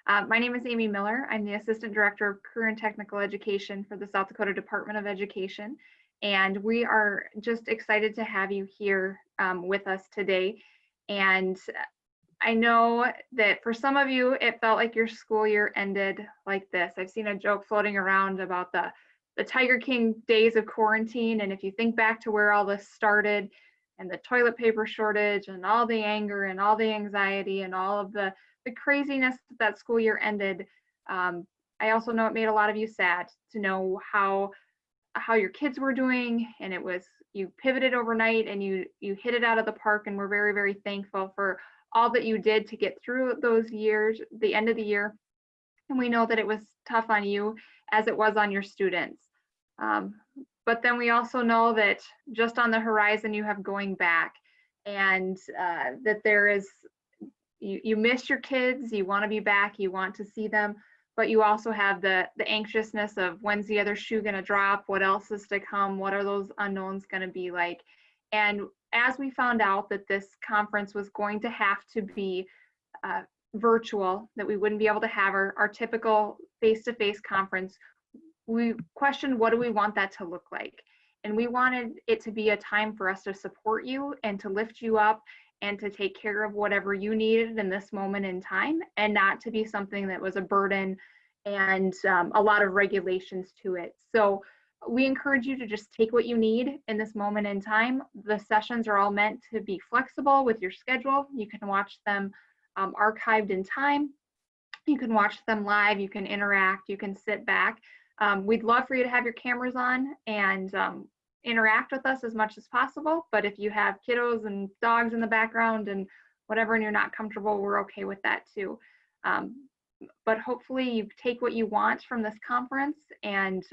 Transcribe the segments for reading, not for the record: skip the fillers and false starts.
My name is Amy Miller. I'm the Assistant Director of Career and Technical Education for the South Dakota Department of Education. And we are just excited to have you here with us today. And I know that for some of you, it felt like your school year ended like this. I've seen a joke floating around about the Tiger King days of quarantine. And if you think back to where all this started and the toilet paper shortage and all the anger and all the anxiety and all of the craziness that school year ended, I also know it made a lot of you sad to know how your kids were doing, and it was, you pivoted overnight and you hit it out of the park, and we're very, very thankful for all that you did to get through those years, the end of the year. And we know that it was tough on you as it was on your students. But then we also know that just on the horizon you have going back, and that there is, you miss your kids, you want to be back, you want to see them, but you also have the anxiousness of when's the other shoe going to drop, what else is to come, what are those unknowns going to be like. And as we found out that this conference was going to have to be virtual, that we wouldn't be able to have our typical face-to-face conference, we questioned, what do we want that to look like? And we wanted it to be a time for us to support you and to lift you up and to take care of whatever you needed in this moment in time, and not to be something that was a burden and a lot of regulations to it. So we encourage you to just take what you need in this moment in time. The sessions are all meant to be flexible with your schedule. You can watch them archived in time. You can watch them live, you can interact, you can sit back. We'd love for you to have your cameras on and interact with us as much as possible, but if you have kiddos and dogs in the background and whatever and you're not comfortable, we're okay with that too. But hopefully you take what you want from this conference, and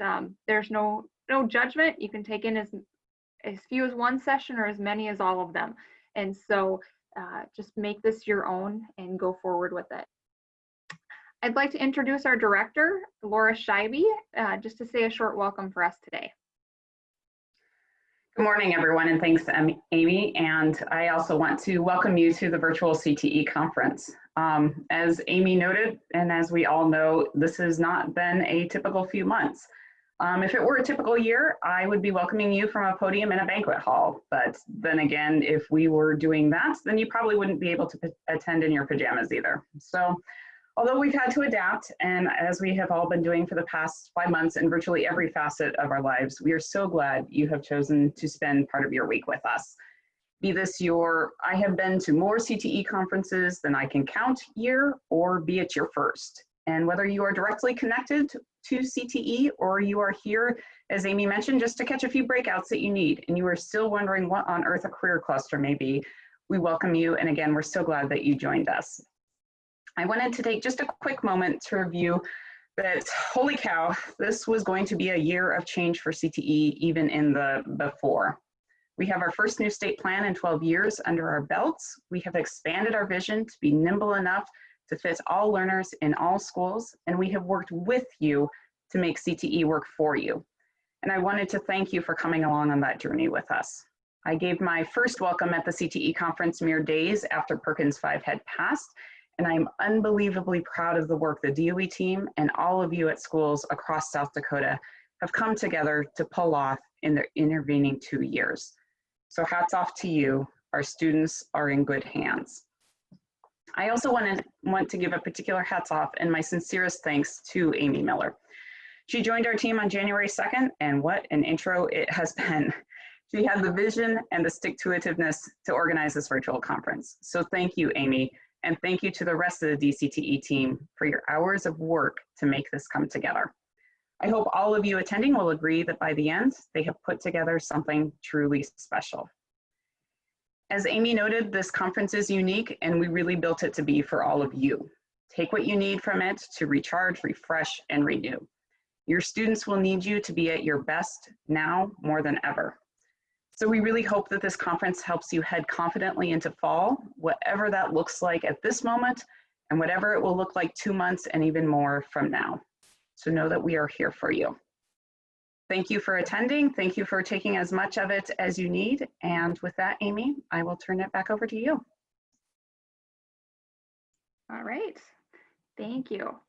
there's no judgment. You can take in as few as one session or as many as all of them, and so just make this your own and go forward with it. I'd like to introduce our director, Laura Scheibe, just to say a short welcome for us today. Good morning, everyone, and thanks, Amy. And I also want to welcome you to the virtual CTE conference. As Amy noted, and as we all know, this has not been a typical few months. If it were a typical year, I would be welcoming you from a podium in a banquet hall. But then again, if we were doing that, then you probably wouldn't be able to attend in your pajamas either. So, although we've had to adapt, and as we have all been doing for the past 5 months in virtually every facet of our lives, we are so glad you have chosen to spend part of your week with us. Be this I have been to more CTE conferences than I can count year, or be it your first. And whether you are directly connected to CTE or you are here, as Amy mentioned, just to catch a few breakouts that you need, and you are still wondering what on earth a career cluster may be, we welcome you. And again, we're so glad that you joined us. I wanted to take just a quick moment to review that, holy cow, this was going to be a year of change for CTE, even in the before. We have our first new state plan in 12 years under our belts. We have expanded our vision to be nimble enough to fit all learners in all schools, and we have worked with you to make CTE work for you. And I wanted to thank you for coming along on that journey with us. I gave my first welcome at the CTE conference mere days after Perkins 5 had passed, and I'm unbelievably proud of the work the DOE team and all of you at schools across South Dakota have come together to pull off in the intervening 2 years. So hats off to you. Our students are in good hands. I also want to give a particular hats off and my sincerest thanks to Amy Miller. She joined our team on January 2nd, and what an intro it has been. She had the vision and the stick-to-itiveness to organize this virtual conference. So thank you, Amy. And thank you to the rest of the DCTE team for your hours of work to make this come together. I hope all of you attending will agree that by the end, they have put together something truly special. As Amy noted, this conference is unique, and we really built it to be for all of you. Take what you need from it to recharge, refresh, and renew. Your students will need you to be at your best now more than ever. So we really hope that this conference helps you head confidently into fall, whatever that looks like at this moment, and whatever it will look like 2 months and even more from now. So know that we are here for you. Thank you for attending. Thank you for taking as much of it as you need. And with that, Amy, I will turn it back over to you. All right. Thank you.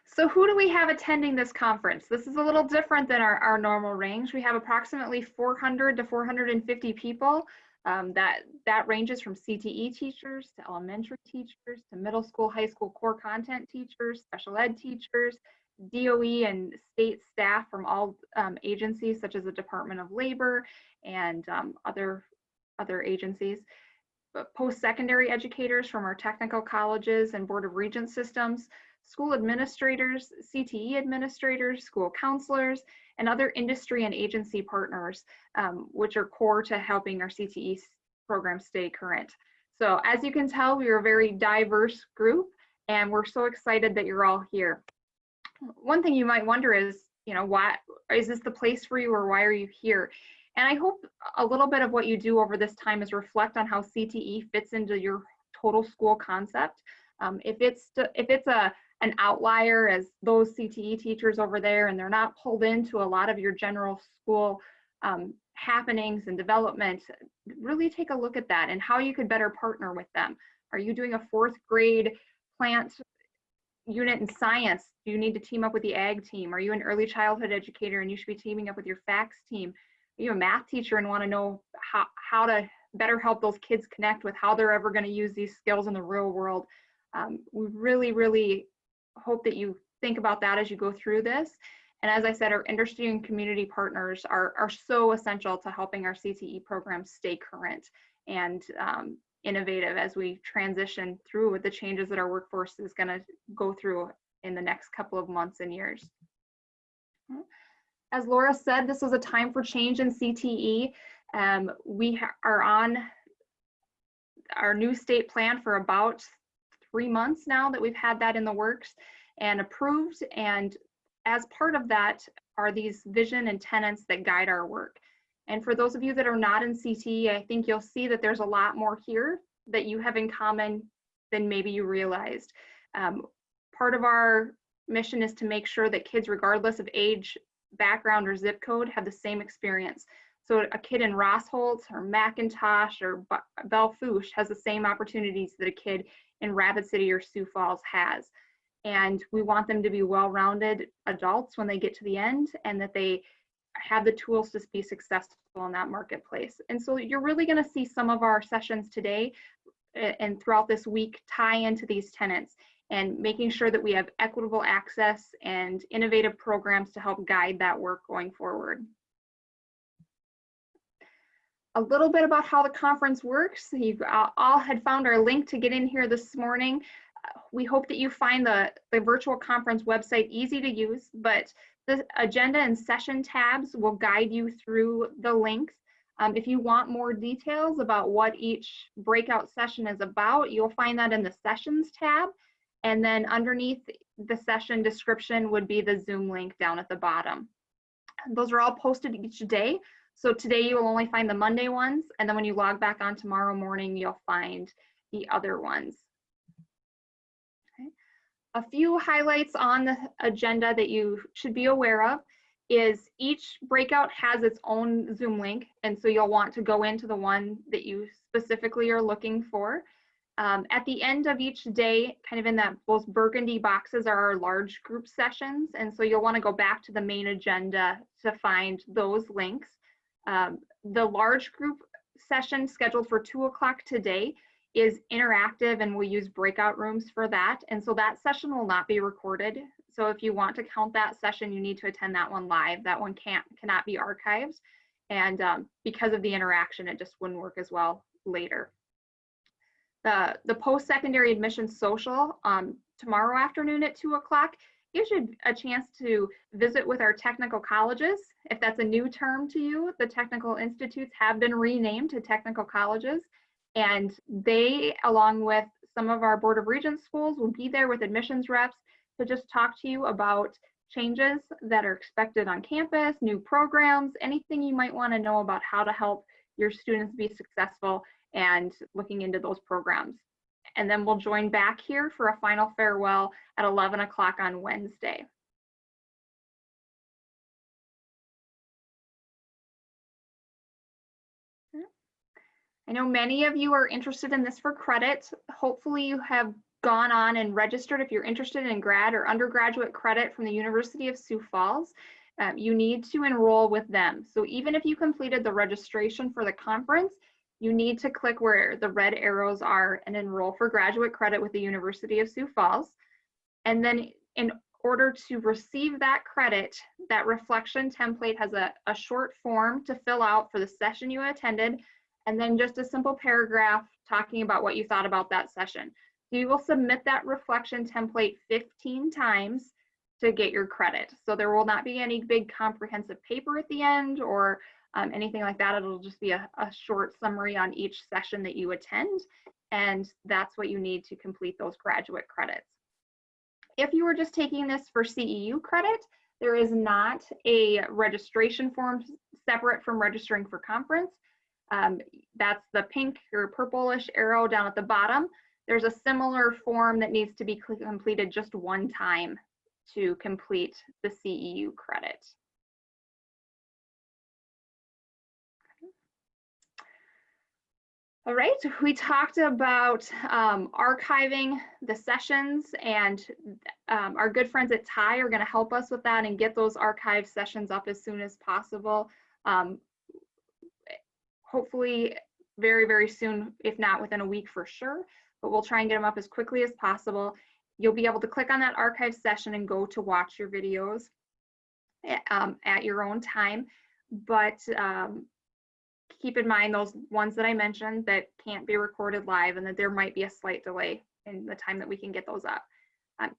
So who do we have attending this conference? This is a little different than our normal range. We have approximately 400 to 450 people. That ranges from CTE teachers to elementary teachers to middle school, high school core content teachers, special ed teachers, DOE and state staff from all agencies such as the Department of Labor and other agencies. Post-secondary educators from our technical colleges and Board of Regents systems, school administrators, CTE administrators, school counselors, and other industry and agency partners, which are core to helping our CTE program stay current. So as you can tell, we are a very diverse group, and we're so excited that you're all here. One thing you might wonder is, why is this the place for you, or why are you here? And I hope a little bit of what you do over this time is reflect on how CTE fits into your total school concept. If it's an outlier as those CTE teachers over there, and they're not pulled into a lot of your general school happenings and development, really take a look at that and how you could better partner with them. Are you doing a 4th grade plant unit in science? Do you need to team up with the ag team? Are you an early childhood educator and you should be teaming up with your FACS team? Are you a math teacher and want to know how to better help those kids connect with how they're ever going to use these skills in the real world? We really hope that you think about that as you go through this. And as I said, our industry and community partners are so essential to helping our CTE programs stay current and innovative as we transition through with the changes that our workforce is going to go through in the next couple of months and years. As Laura said, this was a time for change in CTE. We are on our new state plan for about 3 months now that we've had that in the works and approved. And as part of that are these vision and tenets that guide our work. And for those of you that are not in CTE, I think you'll see that there's a lot more here that you have in common than maybe you realized. Part of our mission is to make sure that kids, regardless of age, background, or zip code, have the same experience. So a kid in Rossholt or McIntosh or Belle Fourche has the same opportunities that a kid in Rapid City or Sioux Falls has. And we want them to be well-rounded adults when they get to the end, and that they have the tools to be successful in that marketplace. And so you're really going to see some of our sessions today and throughout this week tie into these tenets and making sure that we have equitable access and innovative programs to help guide that work going forward. A little bit about how the conference works. You all had found our link to get in here this morning. We hope that you find the virtual conference website easy to use, but the agenda and session tabs will guide you through the links. If you want more details about what each breakout session is about, you'll find that in the sessions tab. And then underneath the session description would be the Zoom link down at the bottom. Those are all posted each day. So today you will only find the Monday ones, and then when you log back on tomorrow morning, you'll find the other ones. Okay. A few highlights on the agenda that you should be aware of is each breakout has its own Zoom link, and so you'll want to go into the one that you specifically are looking for. At the end of each day, kind of in those burgundy boxes are our large group sessions, and so you'll want to go back to the main agenda to find those links. The large group session scheduled for 2 o'clock today is interactive, and we'll use breakout rooms for that. And so that session will not be recorded. So if you want to count that session, you need to attend that one live. That one cannot be archived. And because of the interaction, it just wouldn't work as well later. The post-secondary admissions social tomorrow afternoon at 2 o'clock gives you a chance to visit with our technical colleges. If that's a new term to you, the technical institutes have been renamed to technical colleges, and they, along with some of our Board of Regents schools, will be there with admissions reps to just talk to you about changes that are expected on campus, new programs, anything you might want to know about how to help your students be successful and looking into those programs. And then we'll join back here for a final farewell at 11 o'clock on Wednesday. I know many of you are interested in this for credit. Hopefully you have gone on and registered, if you're interested in grad or undergraduate credit from the University of Sioux Falls, you need to enroll with them. So even if you completed the registration for the conference, you need to click where the red arrows are and enroll for graduate credit with the University of Sioux Falls. And then in order to receive that credit, that reflection template has a short form to fill out for the session you attended, and then just a simple paragraph talking about what you thought about that session. You will submit that reflection template 15 times to get your credit. So there will not be any big comprehensive paper at the end or anything like that. It'll just be a short summary on each session that you attend, and that's what you need to complete those graduate credits. If you were just taking this for CEU credit, there is not a registration form separate from registering for conference. That's the pink or purplish arrow down at the bottom. There's a similar form that needs to be completed just one time to complete the CEU credit. All right, we talked about archiving the sessions, and our good friends at TIE are going to help us with that and get those archived sessions up as soon as possible. Hopefully very, very soon, if not within a week for sure, but we'll try and get them up as quickly as possible. You'll be able to click on that archive session and go to watch your videos at your own time, but keep in mind those ones that I mentioned that can't be recorded live, and that there might be a slight delay in the time that we can get those up.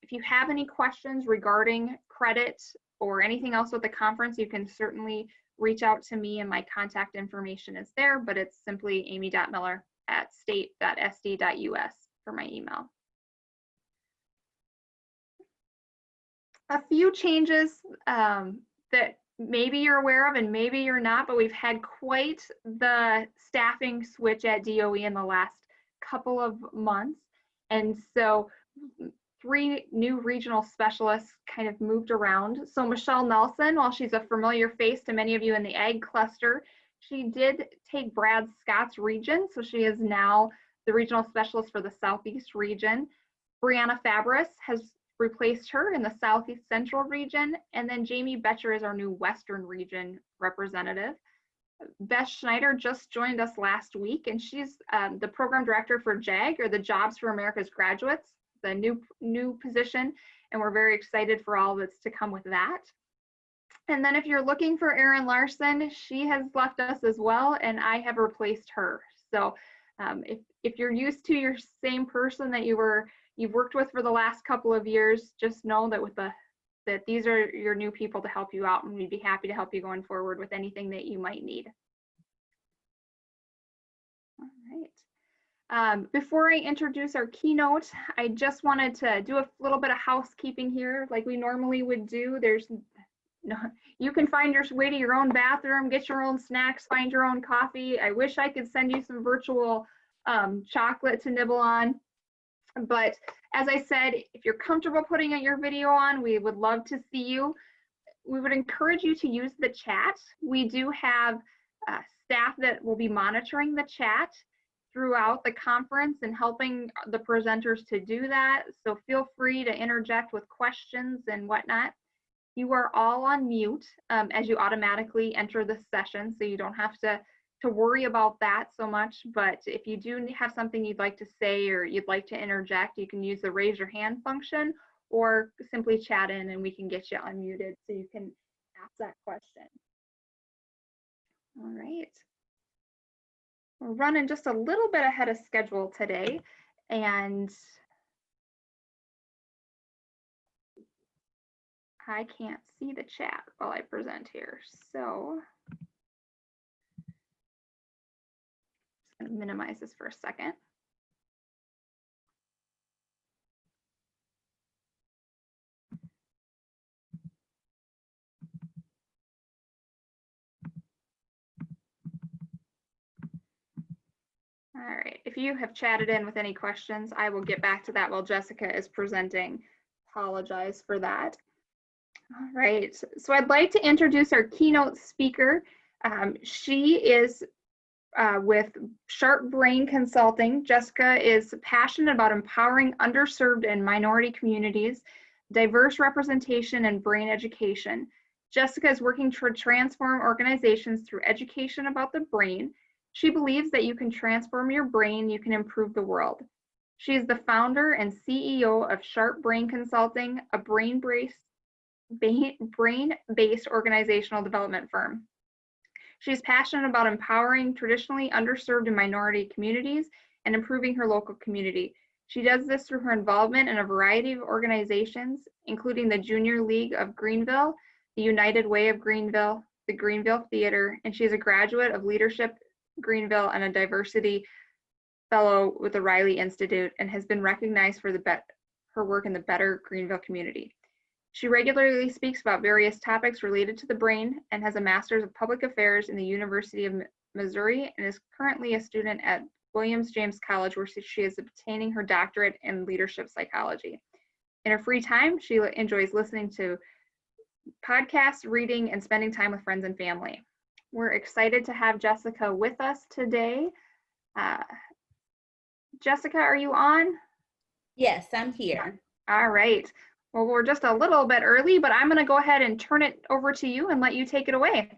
If you have any questions regarding credit or anything else with the conference, you can certainly reach out to me, and my contact information is there, but it's simply amy.miller@state.sd.us for my email. A few changes that maybe you're aware of and maybe you're not, but we've had quite the staffing switch at DOE in the last couple of months. And so 3 new regional specialists kind of moved around. So Michelle Nelson, while she's a familiar face to many of you in the ag cluster, she did take Brad Scott's region. So she is now the regional specialist for the Southeast region. Brianna Fabris has replaced her in the Southeast Central region, and then Jamie Betcher is our new Western region representative. Beth Schneider just joined us last week, and she's the program director for JAG, or the Jobs for America's Graduates, the new position, and we're very excited for all that's to come with that. And then if you're looking for Erin Larson, she has left us as well, and I have replaced her. So if you're used to your same person that you've worked with for the last couple of years, just know that that these are your new people to help you out, and we'd be happy to help you going forward with anything that you might need. All right. Before I introduce our keynote, I just wanted to do a little bit of housekeeping here, like we normally would do. You can find your way to your own bathroom, get your own snacks, find your own coffee. I wish I could send you some virtual chocolate to nibble on. But as I said, if you're comfortable putting your video on, we would love to see you. We would encourage you to use the chat. We do have staff that will be monitoring the chat throughout the conference and helping the presenters to do that. So feel free to interject with questions and whatnot. You are all on mute as you automatically enter the session, so you don't have to worry about that so much. But if you do have something you'd like to say or you'd like to interject, you can use the raise your hand function or simply chat in and we can get you unmuted so you can ask that question. All right. We're running just a little bit ahead of schedule today, and I can't see the chat while I present here, so I'm going to minimize this for a second. All right, if you have chatted in with any questions, I will get back to that while Jessica is presenting. Apologize for that. All right, so I'd like to introduce our keynote speaker. She is with Sharp Brain Consulting. Jessica is passionate about empowering underserved and minority communities, diverse representation, and brain education. Jessica is working to transform organizations through education about the brain. She believes that you can transform your brain, you can improve the world. She is the founder and CEO of Sharp Brain Consulting, a brain-based organizational development firm. She's passionate about empowering traditionally underserved and minority communities and improving her local community. She does this through her involvement in a variety of organizations, including the Junior League of Greenville, the United Way of Greenville, the Greenville Theater, and she is a graduate of Leadership Greenville and a diversity fellow with the Riley Institute, and has been recognized for her work in the Better Greenville community. She regularly speaks about various topics related to the brain and has a master's of public affairs in the University of Missouri and is currently a student at Williams James College, where she is obtaining her doctorate in leadership psychology. In her free time, she enjoys listening to podcasts, reading, and spending time with friends and family. We're excited to have Jessica with us today. Jessica, are you on? Yes, I'm here. All right. Well, we're just a little bit early, but I'm going to go ahead and turn it over to you and let you take it away.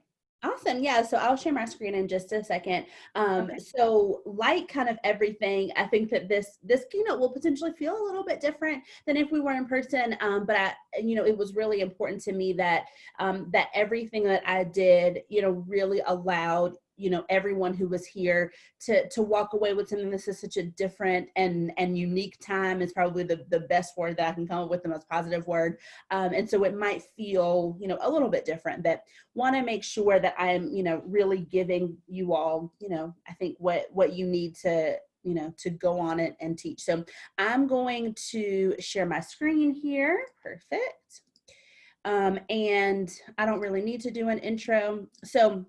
Awesome. Yeah, so I'll share my screen in just a second. Okay. So like kind of everything, I think that this keynote will potentially feel a little bit different than if we were in person. But it was really important to me that that everything that I did, really allowed everyone who was here to walk away with something. This is such a different and unique time is probably the best word that I can come up with, the most positive word. And so it might feel, a little bit different, but want to make sure that I'm, really giving you all, I think what you need to go on it and teach. So I'm going to share my screen here. Perfect. And I don't really need to do an intro. So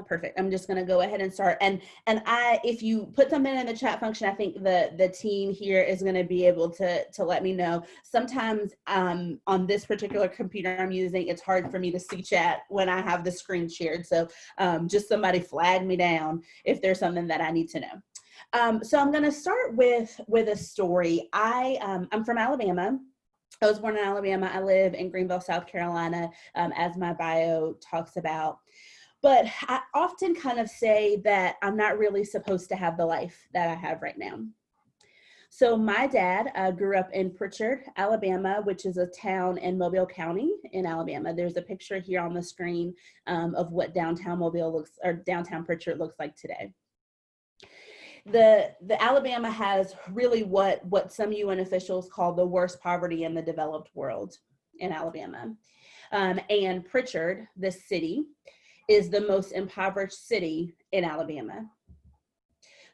perfect. I'm just going to go ahead and start. And if you put something in the chat function, I think the team here is going to be able to let me know. Sometimes on this particular computer I'm using, it's hard for me to see chat when I have the screen shared. So just somebody flag me down if there's something that I need to know. So I'm going to start with a story. I'm from Alabama. I was born in Alabama. I live in Greenville, South Carolina, as my bio talks about. But I often kind of say that I'm not really supposed to have the life that I have right now. So my dad grew up in Pritchard, Alabama, which is a town in Mobile County in Alabama. There's a picture here on the screen of what downtown downtown Pritchard looks like today. The Alabama has really what some UN officials call the worst poverty in the developed world in Alabama. And Pritchard, this city, is the most impoverished city in Alabama.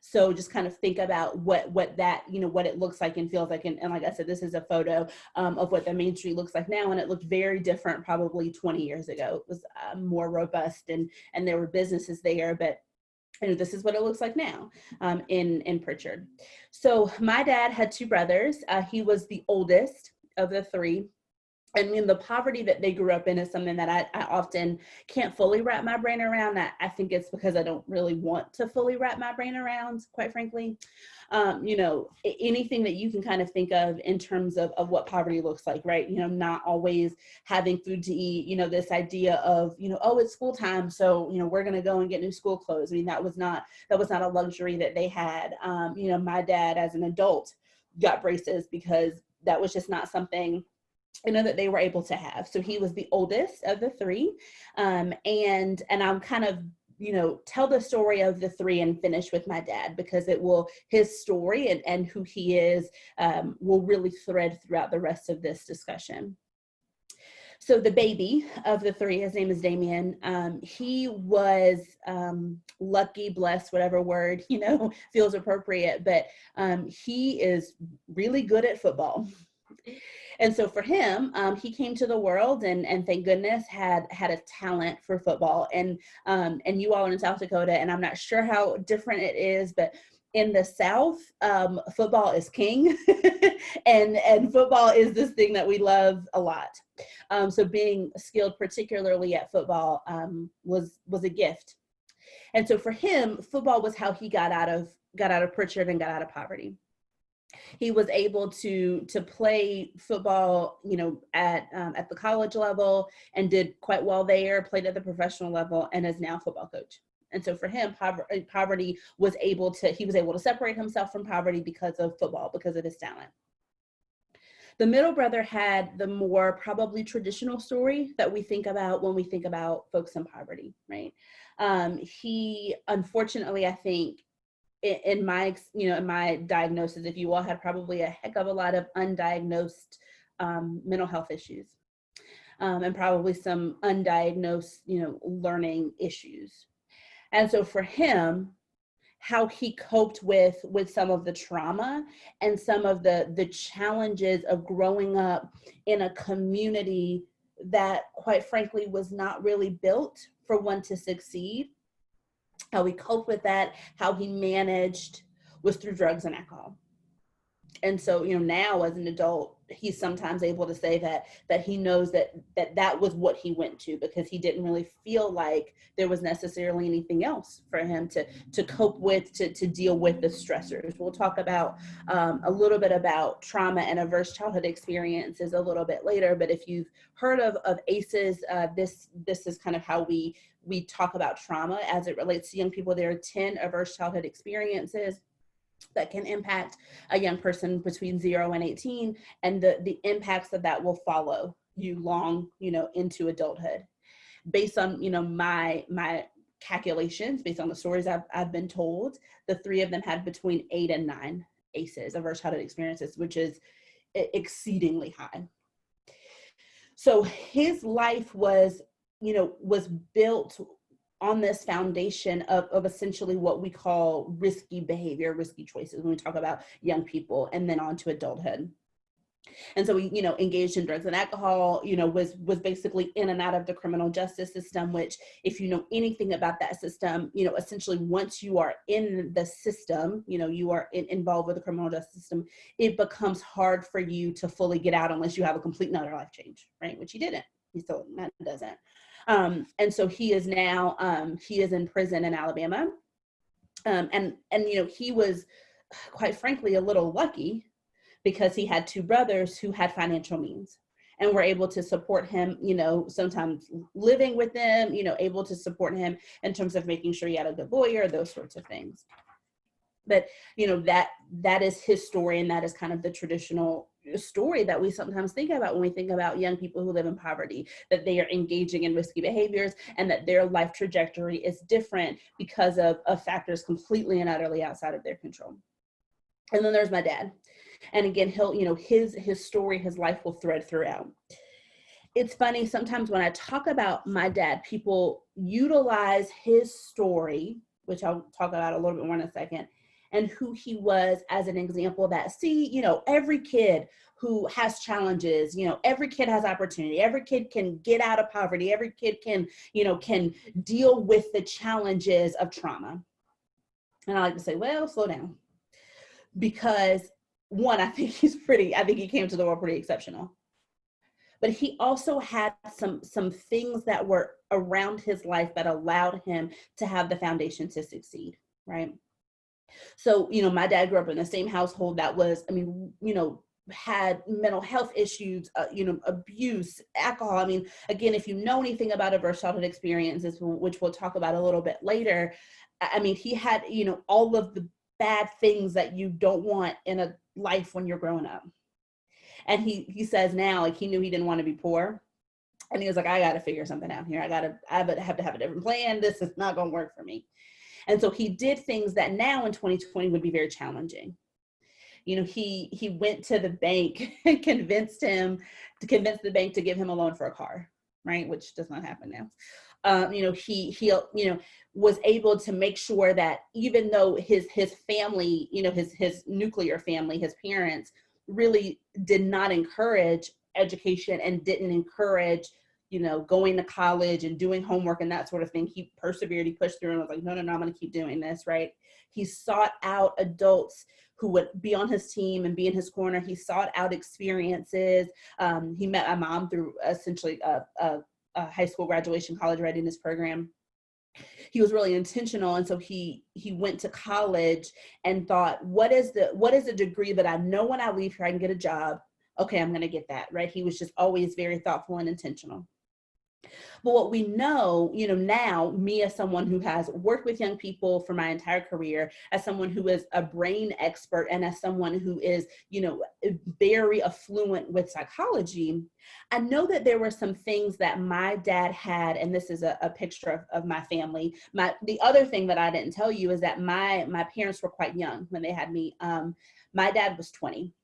So just kind of think about what that, what it looks like and feels like. And like I said, this is a photo of what the main street looks like now. And it looked very different probably 20 years ago. It was more robust and there were businesses there, but this is what it looks like now in Pritchard. So my dad had two brothers. He was the oldest of the three. I mean, the poverty that they grew up in is something that I often can't fully wrap my brain around. I think it's because I don't really want to fully wrap my brain around, quite frankly. Anything that you can kind of think of in terms of what poverty looks like, right? Not always having food to eat, this idea of, oh, it's school time, so, we're going to go and get new school clothes. I mean, that was not a luxury that they had. My dad as an adult got braces because that was just not something that they were able to have. So he was the oldest of the three. And I'm kind of, tell the story of the three and finish with my dad because his story and who he is will really thread throughout the rest of this discussion. So the baby of the three, his name is Damien. He was lucky, blessed, whatever word, feels appropriate, but he is really good at football. And so for him, he came to the world and thank goodness had a talent for football. And you all are in South Dakota, and I'm not sure how different it is, but in the South, football is king, and football is this thing that we love a lot. So being skilled particularly at football was a gift. And so for him, football was how he got out of Pritchard and got out of poverty. He was able to play football, at the college level, and did quite well there, played at the professional level, and is now a football coach. And so for him, he was able to separate himself from poverty because of football, because of his talent. The middle brother had the more probably traditional story that we think about when we think about folks in poverty, right? He, unfortunately, I think, in my diagnosis, if you all had probably a heck of a lot of undiagnosed mental health issues, and probably some undiagnosed, learning issues. And so for him, how he coped with some of the trauma and some of the challenges of growing up in a community that, quite frankly, was not really built for one to succeed. How he coped with that, how he managed, was through drugs and alcohol. And so, now as an adult, he's sometimes able to say that he knows that was what he went to, because he didn't really feel like there was necessarily anything else for him to cope with, to deal with the stressors. We'll talk about a little bit about trauma and adverse childhood experiences a little bit later, but if you've heard of ACEs, this is kind of how we talk about trauma as it relates to young people. There are 10 adverse childhood experiences that can impact a young person between 0 and 18, and the impacts of that will follow you long, into adulthood. Based on, my calculations, based on the stories I've been told, the 3 of them had between 8 and 9 ACEs, adverse childhood experiences, which is exceedingly high. So his life was built on this foundation of essentially what we call risky behavior, risky choices when we talk about young people, and then on to adulthood. And so we, engaged in drugs and alcohol, was basically in and out of the criminal justice system, which, if you know anything about that system, essentially once you are in the system, you are involved with the criminal justice system, it becomes hard for you to fully get out unless you have a complete and utter life change, right? Which he didn't. He still doesn't. And so he is now, he is in prison in Alabama. And he was, quite frankly, a little lucky, because he had 2 brothers who had financial means and were able to support him, sometimes living with them, able to support him in terms of making sure he had a good lawyer, those sorts of things. But, that is his story, and that is kind of the traditional story that we sometimes think about when we think about young people who live in poverty, that they are engaging in risky behaviors and that their life trajectory is different because of factors completely and utterly outside of their control. And then there's my dad. And again, he'll, his story, his life will thread throughout. It's funny, sometimes when I talk about my dad, people utilize his story, which I'll talk about a little bit more in a second, and who he was as an example that, every kid who has challenges, every kid has opportunity, every kid can get out of poverty, every kid can deal with the challenges of trauma. And I like to say, well, slow down. Because one, I think he came to the world pretty exceptional. But he also had some things that were around his life that allowed him to have the foundation to succeed, right? So, my dad grew up in the same household that was, had mental health issues, abuse, alcohol. Again, if you know anything about adverse childhood experiences, which we'll talk about a little bit later, he had, all of the bad things that you don't want in a life when you're growing up. And he says now, like, he knew he didn't want to be poor. And he was like, I got to figure something out here. I have to have a different plan. This is not going to work for me. And so he did things that now in 2020 would be very challenging. He went to the bank and convinced the bank to give him a loan for a car, right? Which does not happen now. He was able to make sure that even though his family, his nuclear family, his parents really did not encourage education and didn't encourage, going to college and doing homework and that sort of thing, he persevered, he pushed through and was like, no, I'm going to keep doing this, right? He sought out adults who would be on his team and be in his corner. He sought out experiences. He met my mom through essentially a high school graduation college readiness program. He was really intentional. And so he went to college and thought, what is the degree that I know when I leave here I can get a job? Okay, I'm going to get that, right? He was just always very thoughtful and intentional. But what we know, now, me as someone who has worked with young people for my entire career, as someone who is a brain expert, and as someone who is, very affluent with psychology, I know that there were some things that my dad had, and this is a picture of my family. The other thing that I didn't tell you is that my parents were quite young when they had me. My dad was 20.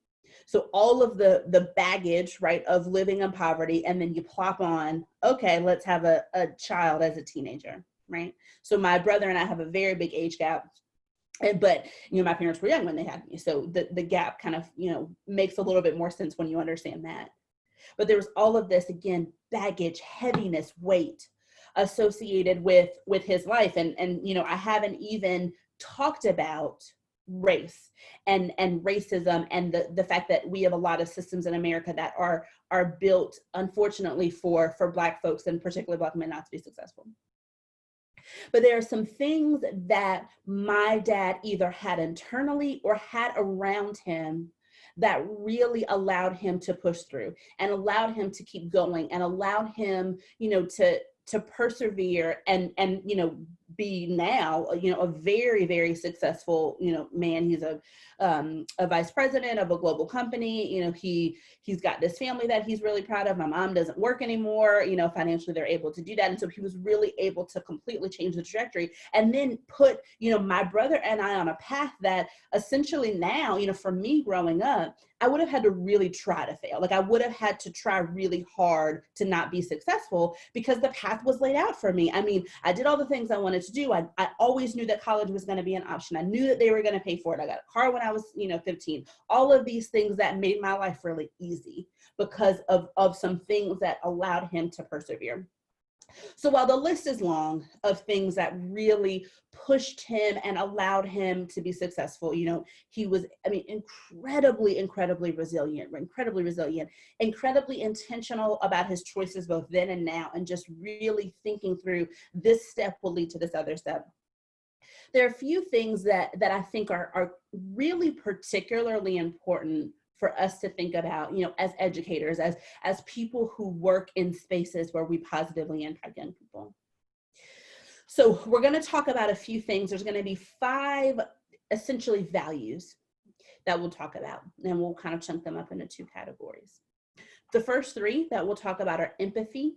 So all of the baggage, right, of living in poverty, and then you plop on, okay, let's have a child as a teenager, right? So my brother and I have a very big age gap. But, my parents were young when they had me. So the gap kind of, makes a little bit more sense when you understand that. But there was all of this, again, baggage, heaviness, weight associated with his life. And I haven't even talked about race and racism, and the fact that we have a lot of systems in America that are built, unfortunately, for Black folks, and particularly Black men, not to be successful. But there are some things that my dad either had internally or had around him that really allowed him to push through and allowed him to keep going and allowed him, to persevere and be now, a very, very successful, man. He's a vice president of a global company. He's got this family that he's really proud of. My mom doesn't work anymore. Financially, they're able to do that. And so he was really able to completely change the trajectory and then put, my brother and I on a path that essentially now, for me growing up, I would have had to really try to fail. Like I would have had to try really hard to not be successful because the path was laid out for me. I mean, I did all the things I wanted to do. I always knew that college was going to be an option. I knew that they were going to pay for it. I got a car when I was, 15. All of these things that made my life really easy because of some things that allowed him to persevere. So while the list is long of things that really pushed him and allowed him to be successful, he was, incredibly resilient, incredibly intentional about his choices both then and now, and just really thinking through this step will lead to this other step. There are a few things that I think are really particularly important for us to think about, as educators, as people who work in spaces where we positively impact young people. So we're going to talk about a few things. There's going to be 5 essentially values that we'll talk about, and we'll kind of chunk them up into 2 categories. The first 3 that we'll talk about are empathy,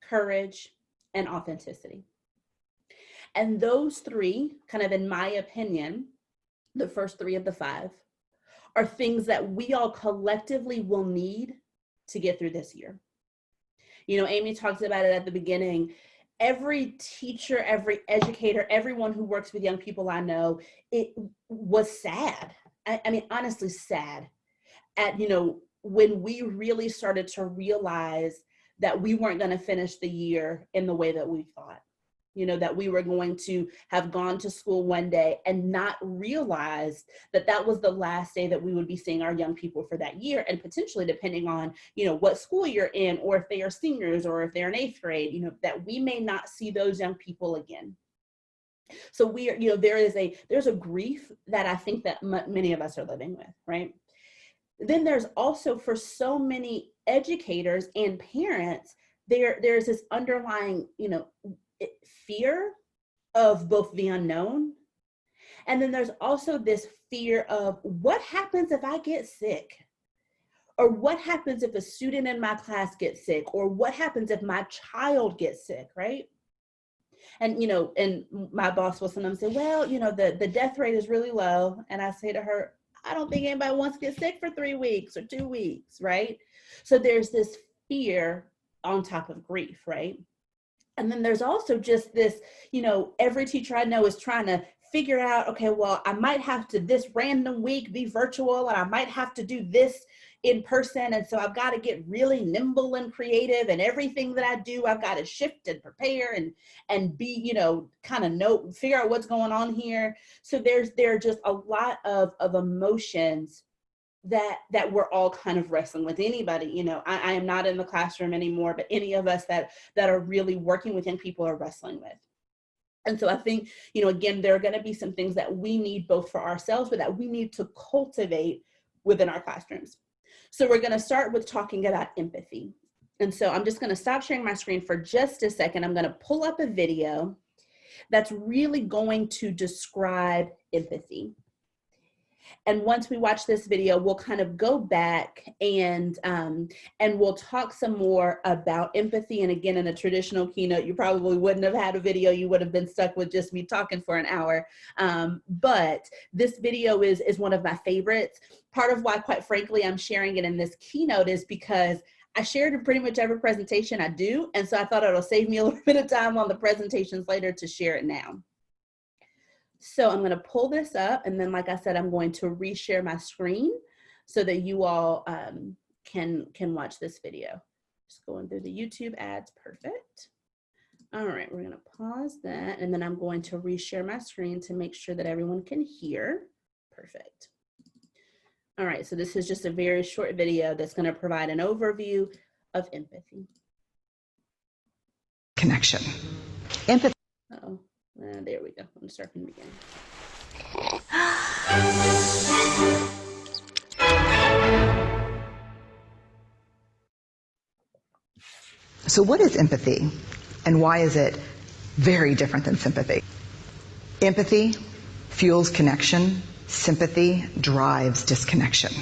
courage, and authenticity. And those 3, kind of in my opinion, the first 3 of the 5, are things that we all collectively will need to get through this year. Amy talks about it at the beginning. Every teacher, every educator, everyone who works with young people I know, it was sad. I mean, honestly, sad at, when we really started to realize that we weren't going to finish the year in the way that we thought. That we were going to have gone to school one day and not realize that that was the last day that we would be seeing our young people for that year. And potentially, depending on, what school you're in, or if they are seniors, or if they're in 8th grade, that we may not see those young people again. So we are, there's a grief that I think that many of us are living with, right? Then there's also, for so many educators and parents, there's this underlying, fear of both the unknown. And then there's also this fear of what happens if I get sick? Or what happens if a student in my class gets sick? Or what happens if my child gets sick, right? And, and my boss will sometimes say, well, the death rate is really low. And I say to her, I don't think anybody wants to get sick for 3 weeks or 2 weeks, right? So there's this fear on top of grief, right? And then there's also just this, every teacher I know is trying to figure out, okay, well, I might have to this random week be virtual, and I might have to do this in person. And so I've got to get really nimble and creative, and everything that I do, I've got to shift and prepare and be, figure out what's going on here. So there are just a lot of emotions that we're all kind of wrestling with. Anybody, I am not in the classroom anymore, but any of us that are really working with young people are wrestling with. And so I think, again, there are going to be some things that we need both for ourselves, but that we need to cultivate within our classrooms. So we're going to start with talking about empathy. And so I'm just going to stop sharing my screen for just a second. I'm going to pull up a video that's really going to describe empathy. And once we watch this video, we'll kind of go back and we'll talk some more about empathy. And again, in a traditional keynote, you probably wouldn't have had a video. You would have been stuck with just me talking for an hour. But this video is one of my favorites. Part of why, quite frankly, I'm sharing it in this keynote is because I shared in pretty much every presentation I do. And so I thought it'll save me a little bit of time on the presentations later to share it now. So I'm going to pull this up, and then, like I said, I'm going to reshare my screen so that you all can watch this video. Just going through the YouTube ads. Perfect. All right, we're going to pause that, and then I'm going to reshare my screen to make sure that everyone can hear. Perfect. All right, so this is just a very short video that's going to provide an overview of empathy. Connection. Empathy. Uh-oh. There we go. I'm starting again. So what is empathy, and why is it very different than sympathy? Empathy fuels connection. Sympathy drives disconnection.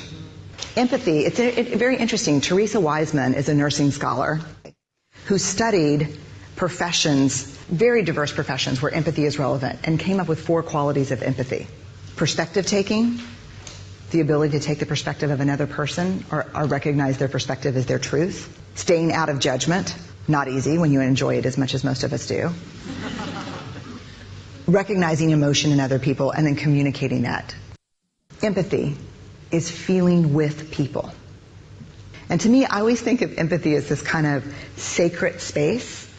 Empathy, it's very interesting. Teresa Wiseman is a nursing scholar who studied professions, very diverse professions where empathy is relevant, and came up with 4 qualities of empathy. Perspective taking, the ability to take the perspective of another person or recognize their perspective as their truth. Staying out of judgment, not easy when you enjoy it as much as most of us do. Recognizing emotion in other people and then communicating that. Empathy is feeling with people. And to me, I always think of empathy as this kind of sacred space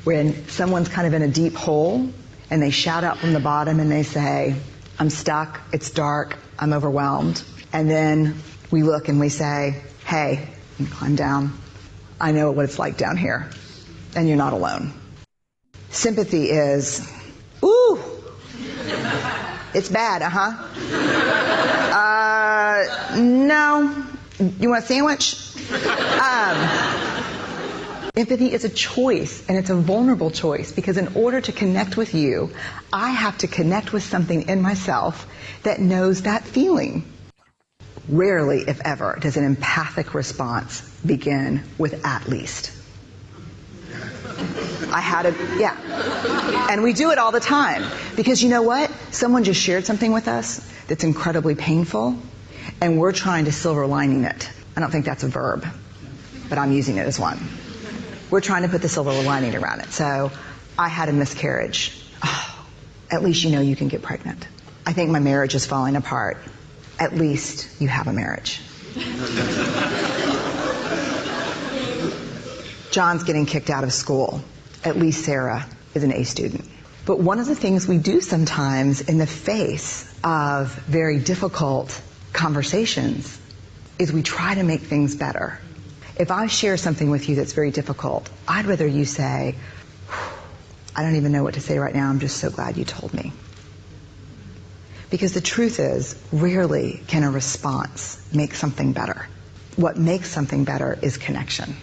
when someone's kind of in a deep hole and they shout out from the bottom and they say, I'm stuck, it's dark, I'm overwhelmed. And then we look and we say, hey, you climb down. I know what it's like down here, and you're not alone. Sympathy is, ooh, it's bad, no, you want a sandwich? Empathy is a choice, and it's a vulnerable choice, because in order to connect with you, I have to connect with something in myself that knows that feeling. Rarely, if ever, does an empathic response begin with "at least." And we do it all the time, because you know what? Someone just shared something with us that's incredibly painful, and we're trying to silver lining it. I don't think that's a verb, but I'm using it as one. We're trying to put the silver lining around it. So, I had a miscarriage. Oh, at least you know you can get pregnant. I think my marriage is falling apart. At least you have a marriage. John's getting kicked out of school. At least Sarah is an A student. But one of the things we do sometimes in the face of very difficult conversations is we try to make things better. If I share something with you that's very difficult, I'd rather you say, I don't even know what to say right now, I'm just so glad you told me. Because the truth is, rarely can a response make something better. What makes something better is connection.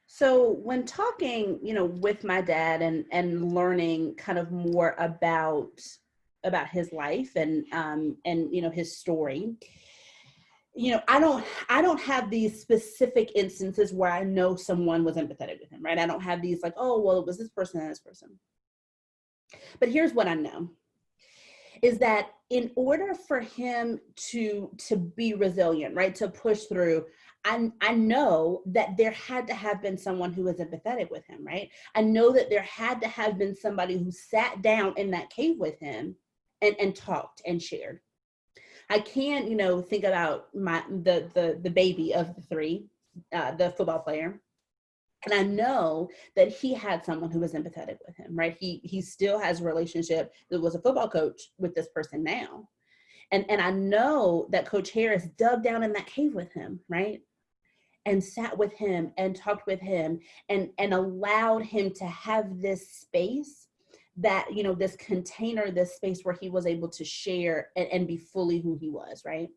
So when talking, with my dad and learning kind of more about his life and his story, I don't have these specific instances where I know someone was empathetic with him, right? I don't have these like, oh, well, it was this person and this person. But here's what I know, is that in order for him to be resilient, right, to push through, I know that there had to have been someone who was empathetic with him, right? I know that there had to have been somebody who sat down in that cave with him and talked and shared. I can, think about the baby of the 3, the football player. And I know that he had someone who was empathetic with him, right? He still has a relationship that was a football coach with this person now. And I know that Coach Harris dug down in that cave with him, right? and sat with him and talked with him and allowed him to have this space that, you know, this container, this space where he was able to share and be fully who he was, right?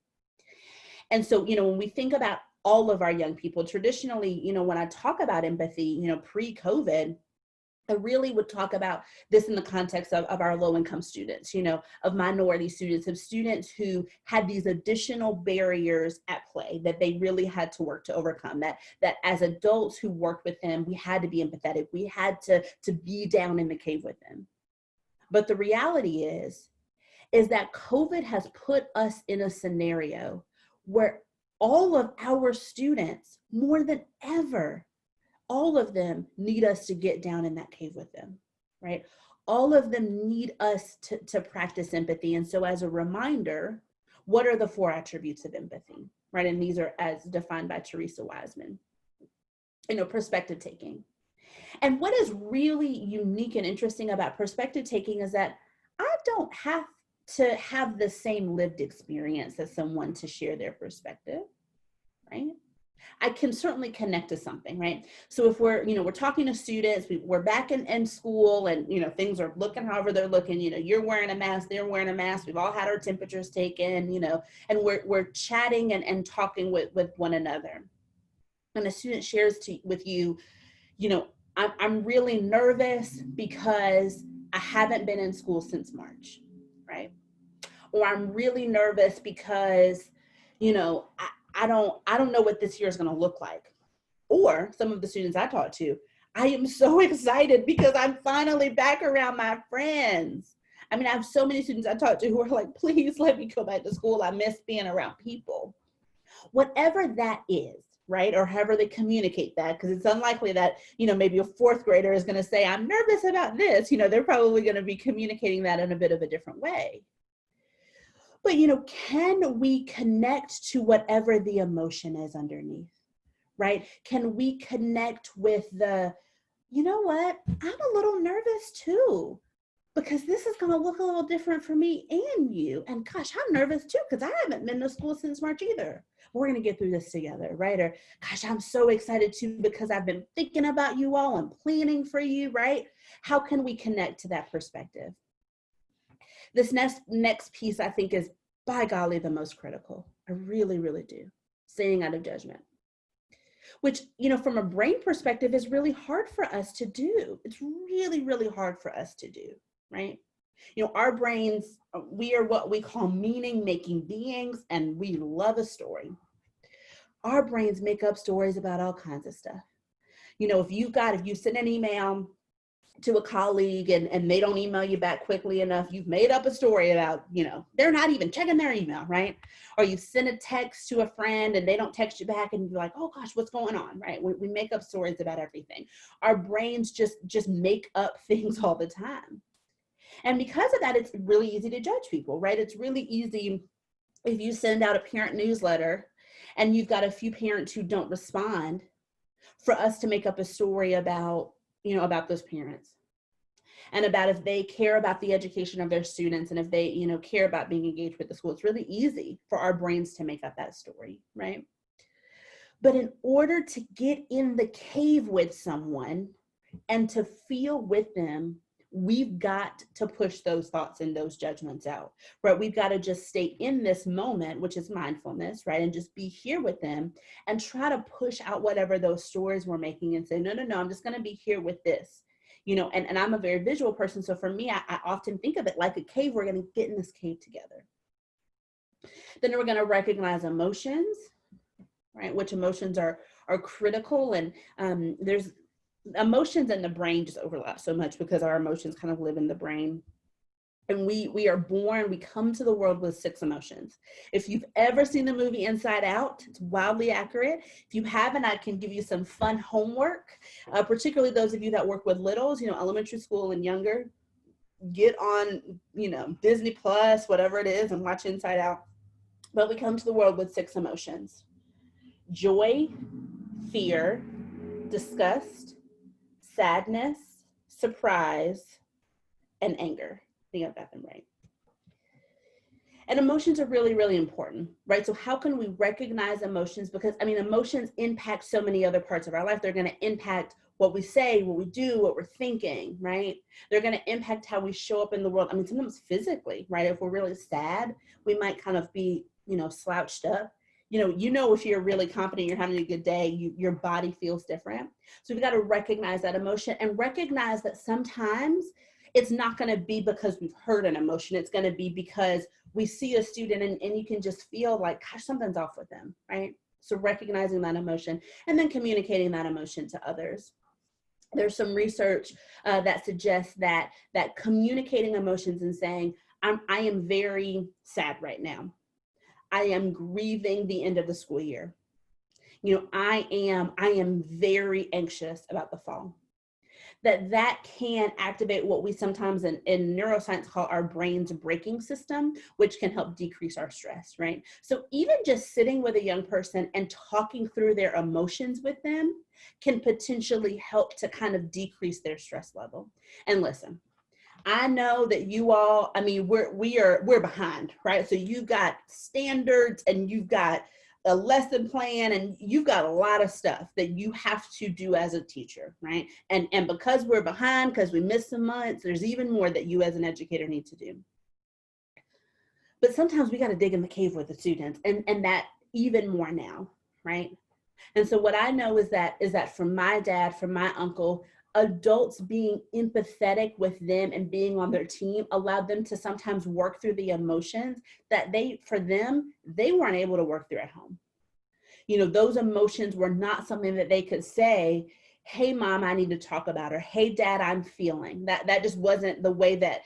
And so, you know, when we think about all of our young people, traditionally, you know, when I talk about empathy, you know, pre-COVID, I really would talk about this in the context of our low-income students, you know, of minority students, of students who had these additional barriers at play that they really had to work to overcome, that as adults who worked with them, we had to be empathetic. We had to be down in the cave with them. But the reality is that COVID has put us in a scenario where all of our students, more than ever, all of them need us to get down in that cave with them, right? All of them need us to practice empathy. And so as a reminder, what are the 4 attributes of empathy, right? And these are as defined by Teresa Wiseman. You know, perspective taking. And what is really unique and interesting about perspective taking is that I don't have to have the same lived experience as someone to share their perspective, right? I can certainly connect to something, right? So if we're, you know, we're talking to students, we're back in school and, you know, things are looking however they're looking, you know, you're wearing a mask, they're wearing a mask, we've all had our temperatures taken, you know, and we're chatting and talking with one another. And a student shares with you, you know, I'm really nervous because I haven't been in school since March, right? Or I'm really nervous because, you know, I don't know what this year is going to look like. Or some of the students I talked to, I am so excited because I'm finally back around my friends. I mean, I have so many students I talked to who are like, please let me go back to school. I miss being around people. Whatever that is, right? Or however they communicate that, because it's unlikely that, you know, maybe a 4th grader is going to say, I'm nervous about this. You know, they're probably going to be communicating that in a bit of a different way. But, you know, can we connect to whatever the emotion is underneath, right? Can we connect with the, you know what, I'm a little nervous too, because this is going to look a little different for me and you. And gosh, I'm nervous too, because I haven't been to school since March either. We're going to get through this together, right? Or gosh, I'm so excited too, because I've been thinking about you all and planning for you, right? How can we connect to that perspective? This next piece, I think, is by golly the most critical. I really, really do. Staying out of judgment, which, you know, from a brain perspective is really hard for us to do. It's really, really hard for us to do, right? You know, our brains, we are what we call meaning-making beings, and we love a story. Our brains make up stories about all kinds of stuff. You know, if you send an email to a colleague and they don't email you back quickly enough, you've made up a story about, you know, they're not even checking their email, right? Or you send a text to a friend and they don't text you back and you're like, oh gosh, what's going on, right? We make up stories about everything. Our brains just make up things all the time. And because of that, it's really easy to judge people, right? It's really easy if you send out a parent newsletter and you've got a few parents who don't respond, for us to make up a story about, you know, about those parents and about if they care about the education of their students and if they, you know, care about being engaged with the school. It's really easy for our brains to make up that story, right? But in order to get in the cave with someone and to feel with them, we've got to push those thoughts and those judgments out, right? We've got to just stay in this moment, which is mindfulness, right? And just be here with them and try to push out whatever those stories we're making and say, no, I'm just going to be here with this, you know, and I'm a very visual person. So for me, I often think of it like a cave. We're going to get in this cave together. Then we're going to recognize emotions, right? Which emotions are critical. And there's emotions and the brain just overlap so much because our emotions kind of live in the brain. And we are born, we come to the world with 6 emotions. If you've ever seen the movie Inside Out, it's wildly accurate. If you haven't, I can give you some fun homework, particularly those of you that work with littles, you know, elementary school and younger. Get on, you know, Disney Plus, whatever it is, and watch Inside Out. But we come to the world with 6 emotions: joy, fear, disgust, sadness, surprise, and anger. I think I've got them right. And emotions are really, really important, right? So how can we recognize emotions? Because I mean, emotions impact so many other parts of our life. They're going to impact what we say, what we do, what we're thinking, right? They're going to impact how we show up in the world. I mean, sometimes physically, right? If we're really sad, we might kind of be, slouched up. If you're really confident, you're having a good day, your body feels different. So we've got to recognize that emotion and recognize that sometimes it's not going to be because we've heard an emotion. It's going to be because we see a student and you can just feel like, gosh, something's off with them, right? So recognizing that emotion and then communicating that emotion to others. There's some research that suggests that communicating emotions and saying, I am very sad right now. I am grieving the end of the school year. I am very anxious about the fall. That can activate what we sometimes in neuroscience call our brain's braking system, which can help decrease our stress, right? So even just sitting with a young person and talking through their emotions with them can potentially help to kind of decrease their stress level. And listen, I know that you all, I mean, we're behind, right? So you've got standards and you've got a lesson plan and you've got a lot of stuff that you have to do as a teacher, right? And because we're behind, because we missed some months, there's even more that you as an educator need to do. But sometimes we got to dig in the cave with the students and that even more now, right? And so what I know is that from my dad, from my uncle, adults being empathetic with them and being on their team allowed them to sometimes work through the emotions that they weren't able to work through at home. Those emotions were not something that they could say, hey mom, I need to talk about, or hey dad, I'm feeling. That just wasn't the way that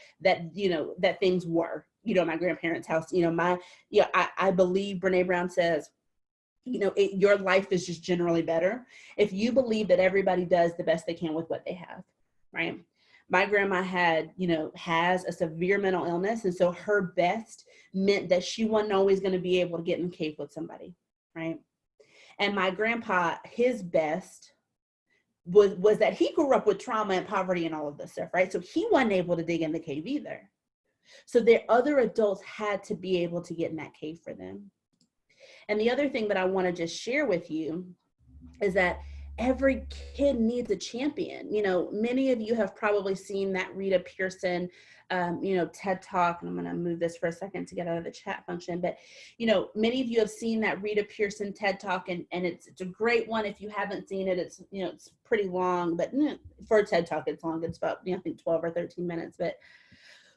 things were. My grandparents' house, I believe Brene Brown says, your life is just generally better if you believe that everybody does the best they can with what they have, right? My grandma has a severe mental illness. And so her best meant that she wasn't always going to be able to get in the cave with somebody, right? And my grandpa, his best was that he grew up with trauma and poverty and all of this stuff, right? So he wasn't able to dig in the cave either. So their other adults had to be able to get in that cave for them. And the other thing that I want to just share with you is that every kid needs a champion. Many of you have probably seen that Rita Pearson, TED Talk, and I'm going to move this for a second to get out of the chat function. But, many of you have seen that Rita Pearson TED Talk, and it's a great one. If you haven't seen it, it's, it's pretty long, but for a TED Talk, it's long. It's about, I think 12 or 13 minutes.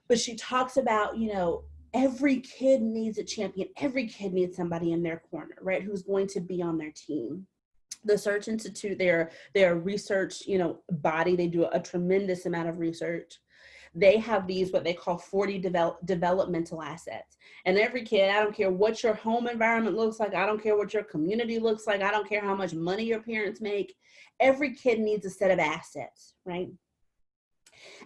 But she talks about, every kid needs a champion. Every kid needs somebody in their corner, right? Who's going to be on their team. The Search Institute, their research, body, they do a tremendous amount of research. They have these, what they call 40 developmental assets. And every kid, I don't care what your home environment looks like. I don't care what your community looks like. I don't care how much money your parents make. Every kid needs a set of assets, right?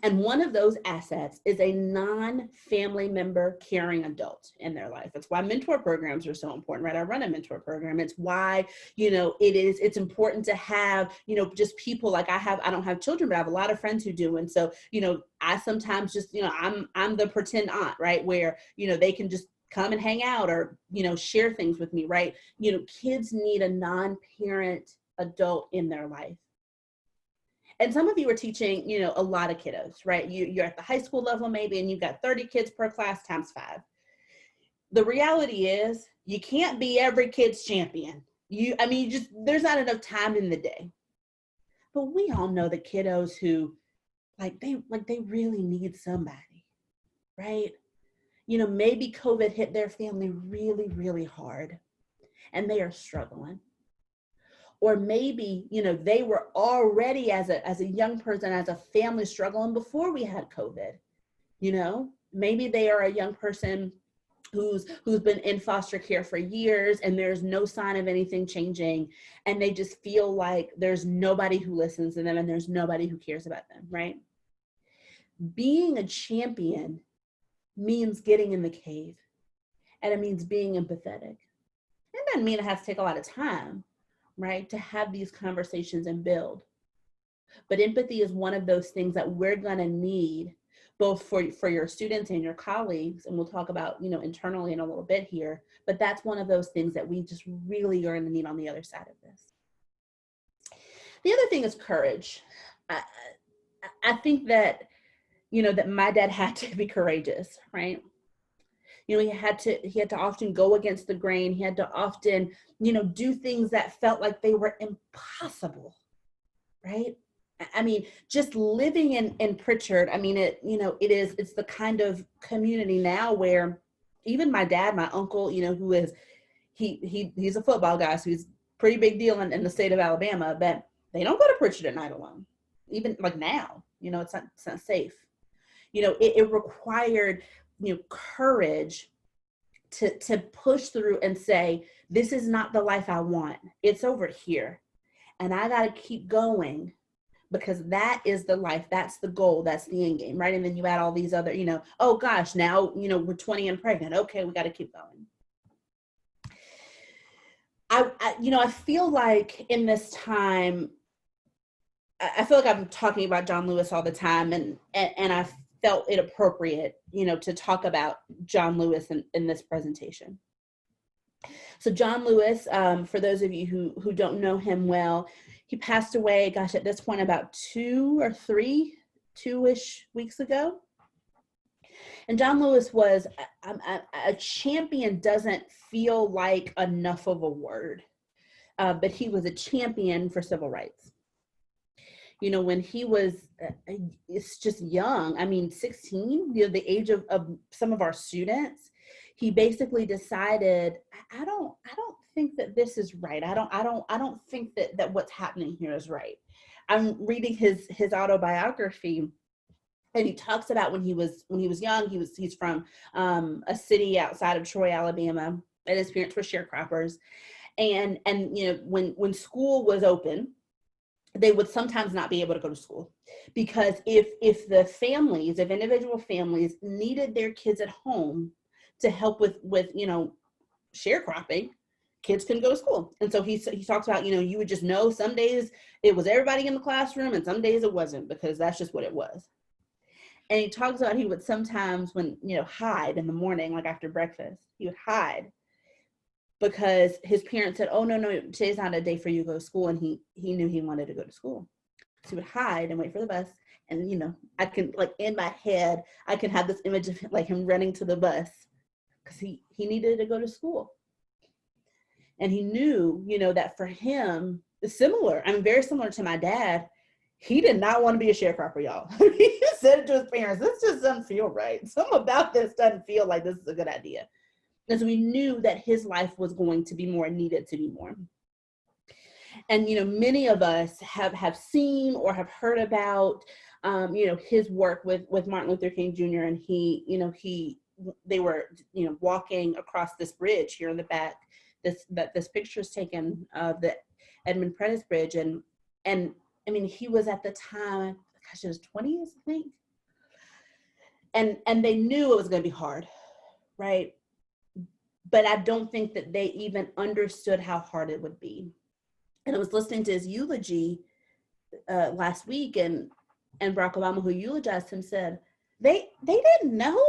And one of those assets is a non-family member caring adult in their life. That's why mentor programs are so important, right? I run a mentor program. It's why, it's important to have, just people like I don't have children, but I have a lot of friends who do. And so, I sometimes just, I'm the pretend aunt, right? Where, they can just come and hang out or, share things with me, right? Kids need a non-parent adult in their life. And some of you are teaching, a lot of kiddos, right? You're at the high school level maybe, and you've got 30 kids per class times 5. The reality is you can't be every kid's champion. There's not enough time in the day. But we all know the kiddos who they really need somebody, right? Maybe COVID hit their family really, really hard and they are struggling. Or maybe, they were already as a young person, as a family struggling before we had COVID. Maybe they are a young person who's been in foster care for years and there's no sign of anything changing. And they just feel like there's nobody who listens to them and there's nobody who cares about them, right? Being a champion means getting in the cave, and it means being empathetic. It doesn't mean it has to take a lot of time, right, to have these conversations and build. But empathy is one of those things that we're going to need both for your students and your colleagues, and we'll talk about, you know, internally in a little bit here, but that's one of those things that we just really are going to need on the other side of this. The other thing is courage. I think that, you know, that my dad had to be courageous, right? You know, he had to often go against the grain. He had to often, you know, do things that felt like they were impossible, right? I mean, just living in Pritchard, I mean, it's the kind of community now where even my dad, my uncle, you know, who is, he's a football guy, so he's a pretty big deal in the state of Alabama, but they don't go to Pritchard at night alone. Even like now, you know, it's not safe. You know, it required, you know, courage to push through and say, this is not the life I want. It's over here. And I got to keep going, because that is the life. That's the goal. That's the end game, right? And then you add all these other, you know, oh gosh, now, you know, we're 20 and pregnant. Okay, we got to keep going. You know, I feel like in this time, I feel like I'm talking about John Lewis all the time, and I felt it appropriate, you know, to talk about John Lewis in this presentation. So John Lewis, for those of you who don't know him well, he passed away, gosh, at this point about 2-ish weeks ago. And John Lewis was a champion. Doesn't feel like enough of a word, but he was a champion for civil rights. You know, when he was, it's just young, I mean, 16, you know, the age of some of our students, he basically decided, I don't think that this is right. I don't think that what's happening here is right. I'm reading his autobiography, and he talks about when he was young, he's from a city outside of Troy, Alabama, and his parents were sharecroppers. And you know, when school was open, they would sometimes not be able to go to school, because if individual families needed their kids at home to help with you know, sharecropping, kids couldn't go to school. And so he talks about, you know, you would just know some days it was everybody in the classroom and some days it wasn't, because that's just what it was. And he talks about he would sometimes, when, you know, hide in the morning, like after breakfast, he would hide because his parents said, oh, no, today's not a day for you to go to school. And he knew he wanted to go to school. So he would hide and wait for the bus. And, you know, I can, like, in my head, I can have this image of like him running to the bus because he needed to go to school. And he knew, you know, that for him, similar, I mean, very similar to my dad, he did not want to be a sharecropper, y'all. He said it to his parents, this just doesn't feel right. Something about this doesn't feel like this is a good idea. And so we knew that his life was going to be more, needed to be more. And, you know, many of us have seen or have heard about, you know, his work with Martin Luther King Jr. And they were, you know, walking across this bridge here in the back. This picture is taken of the Edmund Pettus Bridge. And I mean, he was at the time, gosh, it was 20s, I think. And they knew it was going to be hard, right? But I don't think that they even understood how hard it would be. And I was listening to his eulogy last week, and Barack Obama, who eulogized him, said, they didn't know.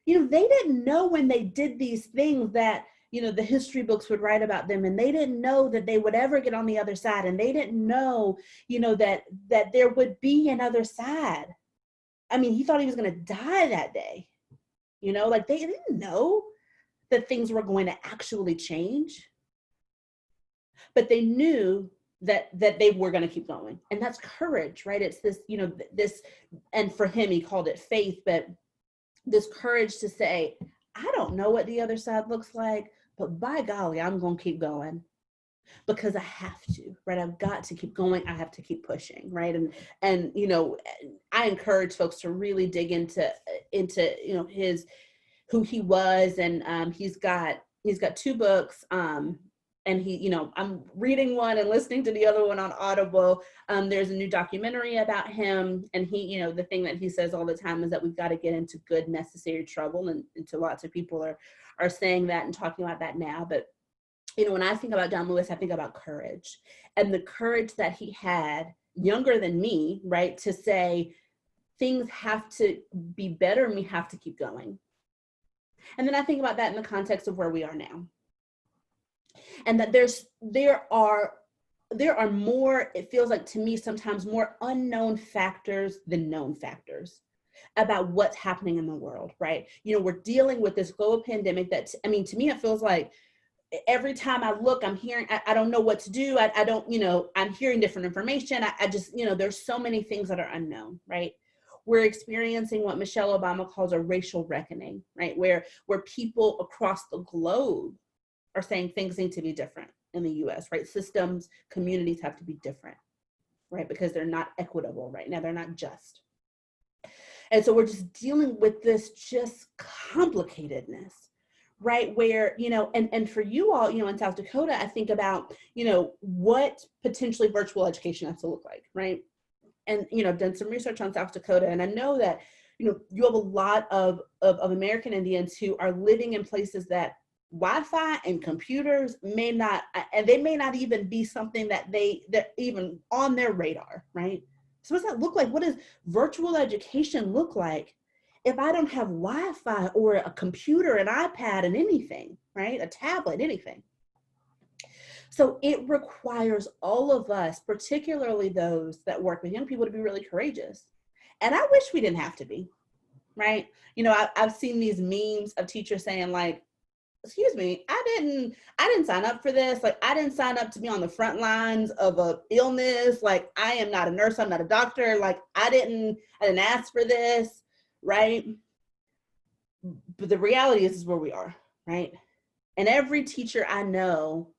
You know, they didn't know when they did these things that, you know, the history books would write about them, and they didn't know that they would ever get on the other side, and they didn't know, you know, that there would be another side. I mean, he thought he was going to die that day. You know, like, they didn't know that things were going to actually change, but they knew that they were going to keep going. And that's courage, right? It's this, you know, this, and for him, he called it faith, but this courage to say, I don't know what the other side looks like, but by golly, I'm going to keep going because I have to, right? I've got to keep going. I have to keep pushing, right? And, you know, I encourage folks to really dig into, you know, who he was. And he's got 2 books. And he, you know, I'm reading one and listening to the other one on Audible. There's a new documentary about him. And he, you know, the thing that he says all the time is that we've got to get into good, necessary trouble. And to lots of people are saying that and talking about that now. But, you know, when I think about John Lewis, I think about courage, and the courage that he had, younger than me, right, to say, things have to be better and we have to keep going. And then I think about that in the context of where we are now. And that there are more, it feels like to me sometimes, more unknown factors than known factors about what's happening in the world, right? You know, we're dealing with this global pandemic that, I mean, to me, it feels like every time I look, I'm hearing, I don't know what to do. I don't, you know, I'm hearing different information. I just, you know, there's so many things that are unknown, right? We're experiencing what Michelle Obama calls a racial reckoning, right? Where people across the globe are saying things need to be different in the US, right? Systems, communities have to be different, right? Because they're not equitable right now, they're not just. And so we're just dealing with this just complicatedness, right? Where, you know, and for you all, you know, in South Dakota, I think about, you know, what potentially virtual education has to look like, right? And, you know, I've done some research on South Dakota, and I know that, you know, you have a lot of American Indians who are living in places that Wi-Fi and computers may not, and they may not even be something that they're even on their radar, right? So what's that look like? What does virtual education look like if I don't have Wi-Fi or a computer, an iPad, and anything, right? A tablet, anything. So it requires all of us, particularly those that work with young people, to be really courageous. And I wish we didn't have to be, right? You know, I've seen these memes of teachers saying like, excuse me, I didn't sign up for this. Like, I didn't sign up to be on the front lines of a illness. Like, I am not a nurse, I'm not a doctor. Like, I didn't ask for this, right? But the reality is where we are, right? And every teacher I know,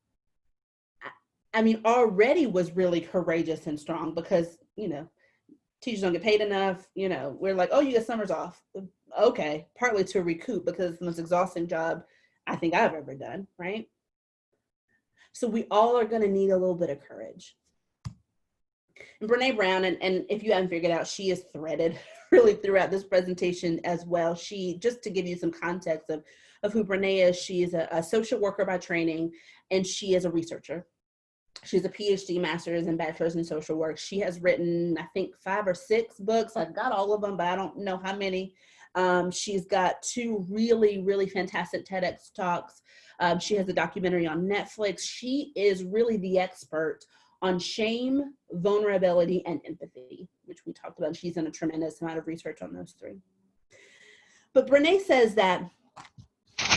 I mean, already was really courageous and strong because, you know, teachers don't get paid enough. You know, we're like, oh, you get summers off. Okay, partly to recoup because it's the most exhausting job I think I've ever done, right? So we all are going to need a little bit of courage. And Brene Brown, and if you haven't figured out, she is threaded really throughout this presentation as well. She, just to give you some context of who Brene is, she is a social worker by training, and she is a researcher. She's a PhD, master's, and bachelor's in social work. She has written, I think, 5 or 6 books. I've got all of them, but I don't know how many. She's got 2 really, really fantastic TEDx talks. She has a documentary on Netflix. She is really the expert on shame, vulnerability, and empathy, which we talked about. She's done a tremendous amount of research on those 3. But Brene says that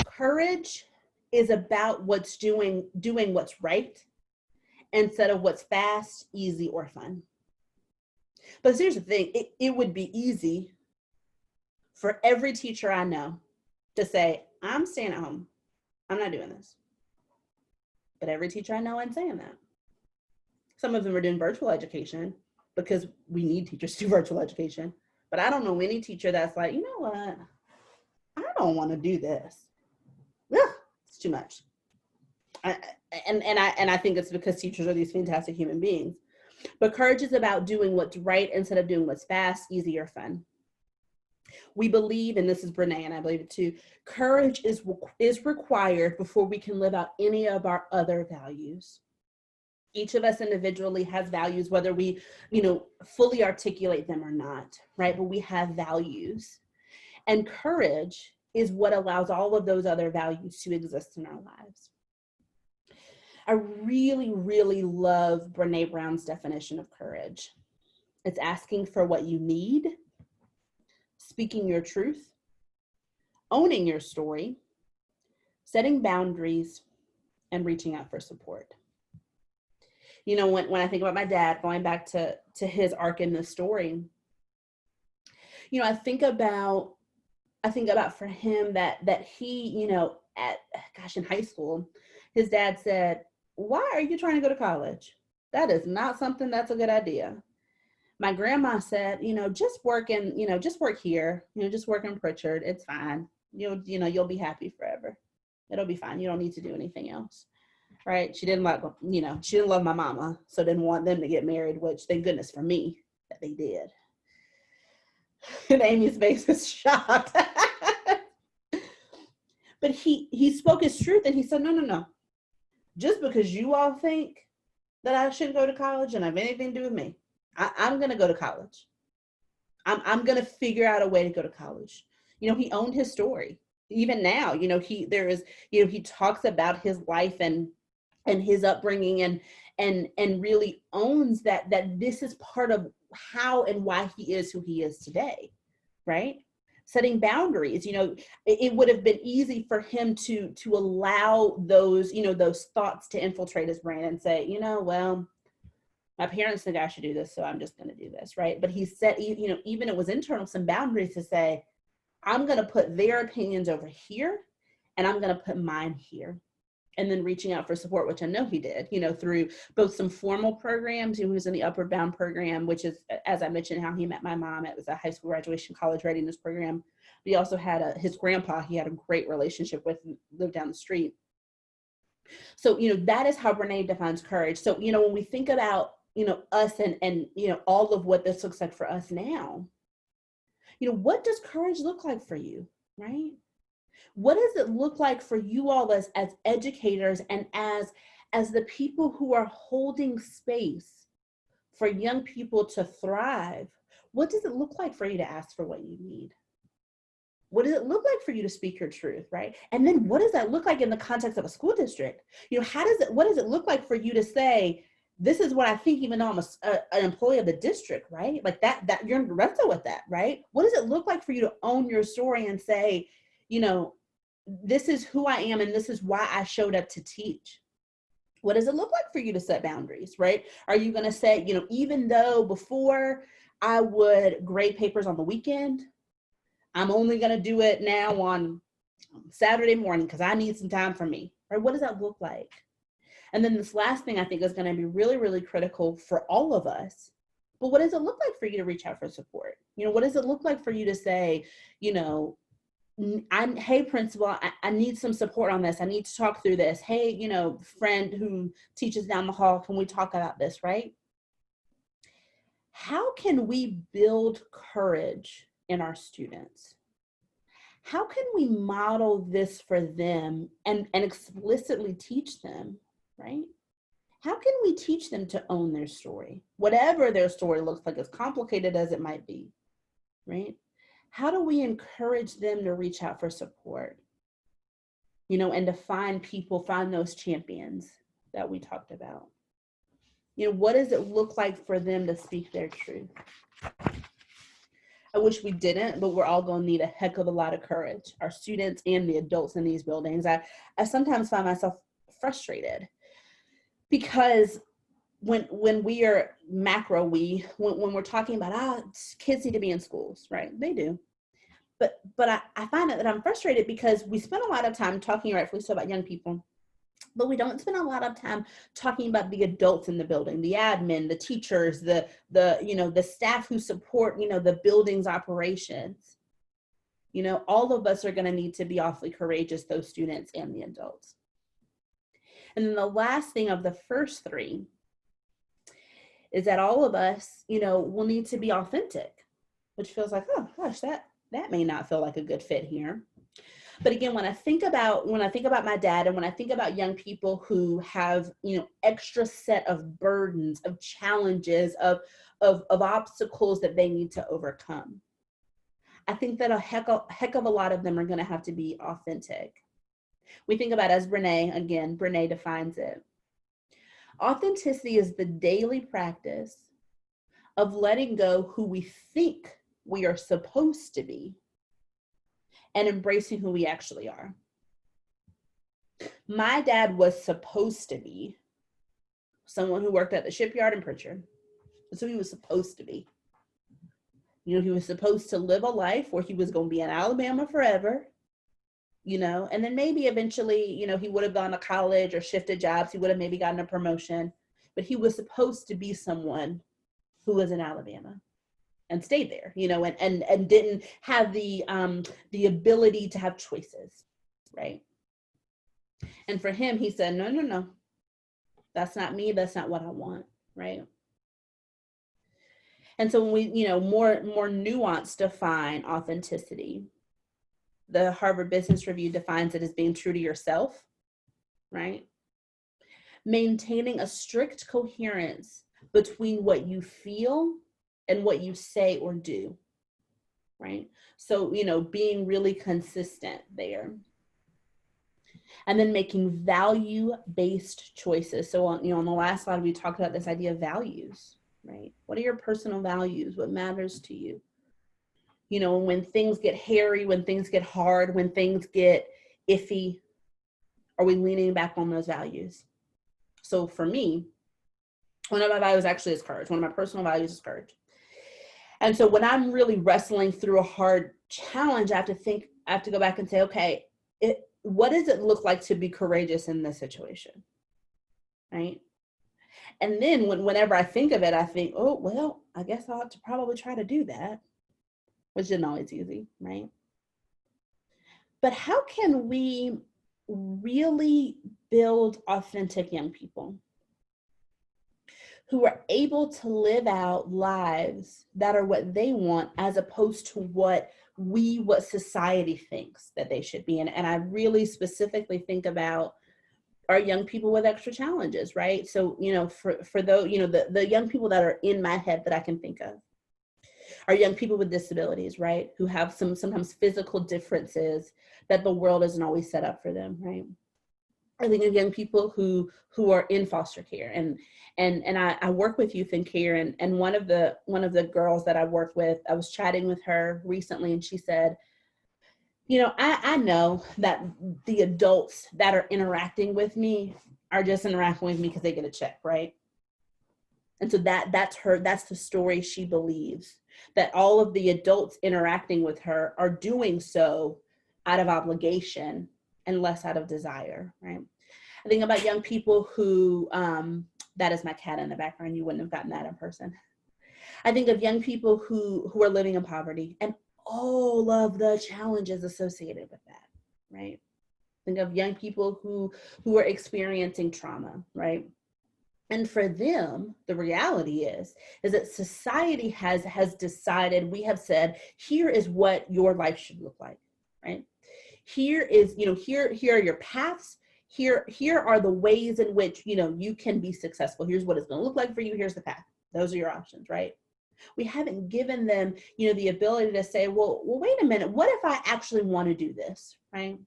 courage is about doing what's right instead of what's fast, easy, or fun. But here's the thing, it would be easy for every teacher I know to say, I'm staying at home. I'm not doing this. But every teacher I know isn't saying that. Some of them are doing virtual education because we need teachers to do virtual education. But I don't know any teacher that's like, you know what? I don't want to do this. Ugh, it's too much. And I think it's because teachers are these fantastic human beings. But courage is about doing what's right instead of doing what's fast, easy, or fun. We believe, and this is Brene, and I believe it too, courage is required before we can live out any of our other values. Each of us individually has values, whether we, you know, fully articulate them or not, right? But we have values. And courage is what allows all of those other values to exist in our lives. I really, really love Brene Brown's definition of courage. It's asking for what you need, speaking your truth, owning your story, setting boundaries, and reaching out for support. You know, when I think about my dad, going back to his arc in the story, you know, I think about for him that he, you know, in high school, his dad said, why are you trying to go to college? That is not something that's a good idea. My grandma said, you know, just work here, just work in Pritchard. It's fine. You'll be happy forever. It'll be fine. You don't need to do anything else. Right? She didn't love my mama, so didn't want them to get married, which thank goodness for me that they did. And Amy's face is shocked. But he spoke his truth and he said, no. Just because you all think that I shouldn't go to college and have anything to do with me, I'm going to go to college. I'm going to figure out a way to go to college. He owned his story. Even now, he talks about his life and his upbringing and really owns that this is part of how and why he is who he is today, right? Setting boundaries. It would have been easy for him to allow those thoughts to infiltrate his brain and say, well, my parents think I should do this, so I'm just going to do this, right? But he set, even it was internal, some boundaries to say, I'm going to put their opinions over here, and I'm going to put mine here. And then reaching out for support, which I know he did, through both some formal programs. He was in the Upward Bound program, which is, as I mentioned, how he met my mom. It was a high school graduation college readiness program. But he also had his grandpa, he had a great relationship with, lived down the street. So, that is how Brene defines courage. So, when we think about, us and all of what this looks like for us now, what does courage look like for you, right? What does it look like for you all as educators and as the people who are holding space for young people to thrive? What does it look like for you to ask for what you need? What does it look like for you to speak your truth, right? And then what does that look like in the context of a school district? What does it look like for you to say, this is what I think, even though I'm an employee of the district, right? Like that you're going to wrestle with that, right? What does it look like for you to own your story and say, this is who I am and this is why I showed up to teach? What does it look like for you to set boundaries, right? Are you going to say, even though before I would grade papers on the weekend, I'm only going to do it now on Saturday morning because I need some time for me, right? What does that look like? And then this last thing I think is going to be really, really critical for all of us. But what does it look like for you to reach out for support? What does it look like for you to say, hey, principal, I need some support on this. I need to talk through this. Hey, friend who teaches down the hall, can we talk about this, right? How can we build courage in our students? How can we model this for them and explicitly teach them, right? How can we teach them to own their story? Whatever their story looks like, as complicated as it might be, right? How do we encourage them to reach out for support? And to find those champions that we talked about. What does it look like for them to speak their truth? I wish we didn't, but we're all going to need a heck of a lot of courage, our students and the adults in these buildings. I sometimes find myself frustrated because when we are when we're talking about kids need to be in schools, right? They do. But I find that I'm frustrated because we spend a lot of time talking, rightfully so, about young people, but we don't spend a lot of time talking about the adults in the building, the admin, the teachers, the staff who support, the building's operations. All of us are going to need to be awfully courageous, those students and the adults. And then the last thing of the first three is that all of us, will need to be authentic, which feels like, oh gosh, that may not feel like a good fit here. But again, when I think about my dad and when I think about young people who have, extra set of burdens, of challenges, of obstacles that they need to overcome, I think that a heck of a lot of them are going to have to be authentic. We think about, as Brene defines it, authenticity is the daily practice of letting go who we think we are supposed to be and embracing who we actually are. My dad was supposed to be someone who worked at the shipyard in Pritchard. That's who he was supposed to be. He was supposed to live a life where he was going to be in Alabama forever, and then maybe eventually, he would have gone to college or shifted jobs. He would have maybe gotten a promotion, but he was supposed to be someone who was in Alabama and stayed there, and didn't have the ability to have choices, right? And for him, he said, no, that's not me. That's not what I want, right? And so when we, more nuanced define authenticity, the Harvard Business Review defines it as being true to yourself, right? Maintaining a strict coherence between what you feel and what you say or do. right? So, you know, being really consistent there. And then making value-based choices. So on, you know, on the last slide, we talked about this idea of values, right? What are your personal values? What matters to you? You know, when things get hairy, when things get hard, when things get iffy, are we leaning back on those values? So for me, one of my values actually is courage. One of my personal values is courage. And so when I'm really wrestling through a hard challenge, I have to go back and say, okay, what does it look like to be courageous in this situation, right? And then whenever I think of it, I think, oh, well, I guess I'll have to probably try to do that, which isn't always easy, right? But how can we really build authentic young people who are able to live out lives that are what they want as opposed to what society thinks that they should be? And I really specifically think about our young people with extra challenges, right? So, you know, for those, you know, the young people that are in my head that I can think of are young people with disabilities, right? Who have sometimes physical differences that the world isn't always set up for them, right? I think of young people who are in foster care, and I work with youth in care, and one of the girls that I work with, I was chatting with her recently, and she said, you know, I know that the adults that are interacting with me are just interacting with me because they get a check, right? And so that's the story she believes, that all of the adults interacting with her are doing so out of obligation and less out of desire, right? I think about young people who, that is my cat in the background, you wouldn't have gotten that in person. I think of young people who are living in poverty and all of the challenges associated with that, right? Think of young people who are experiencing trauma, right? And for them, the reality is that society has decided, we have said, here is what your life should look like, right? Here is, you know, here are your paths. Here are the ways in which, you know, you can be successful. Here's what it's going to look like for you. Here's the path. Those are your options, right? We haven't given them, you know, the ability to say, well, wait a minute. What if I actually want to do this, right?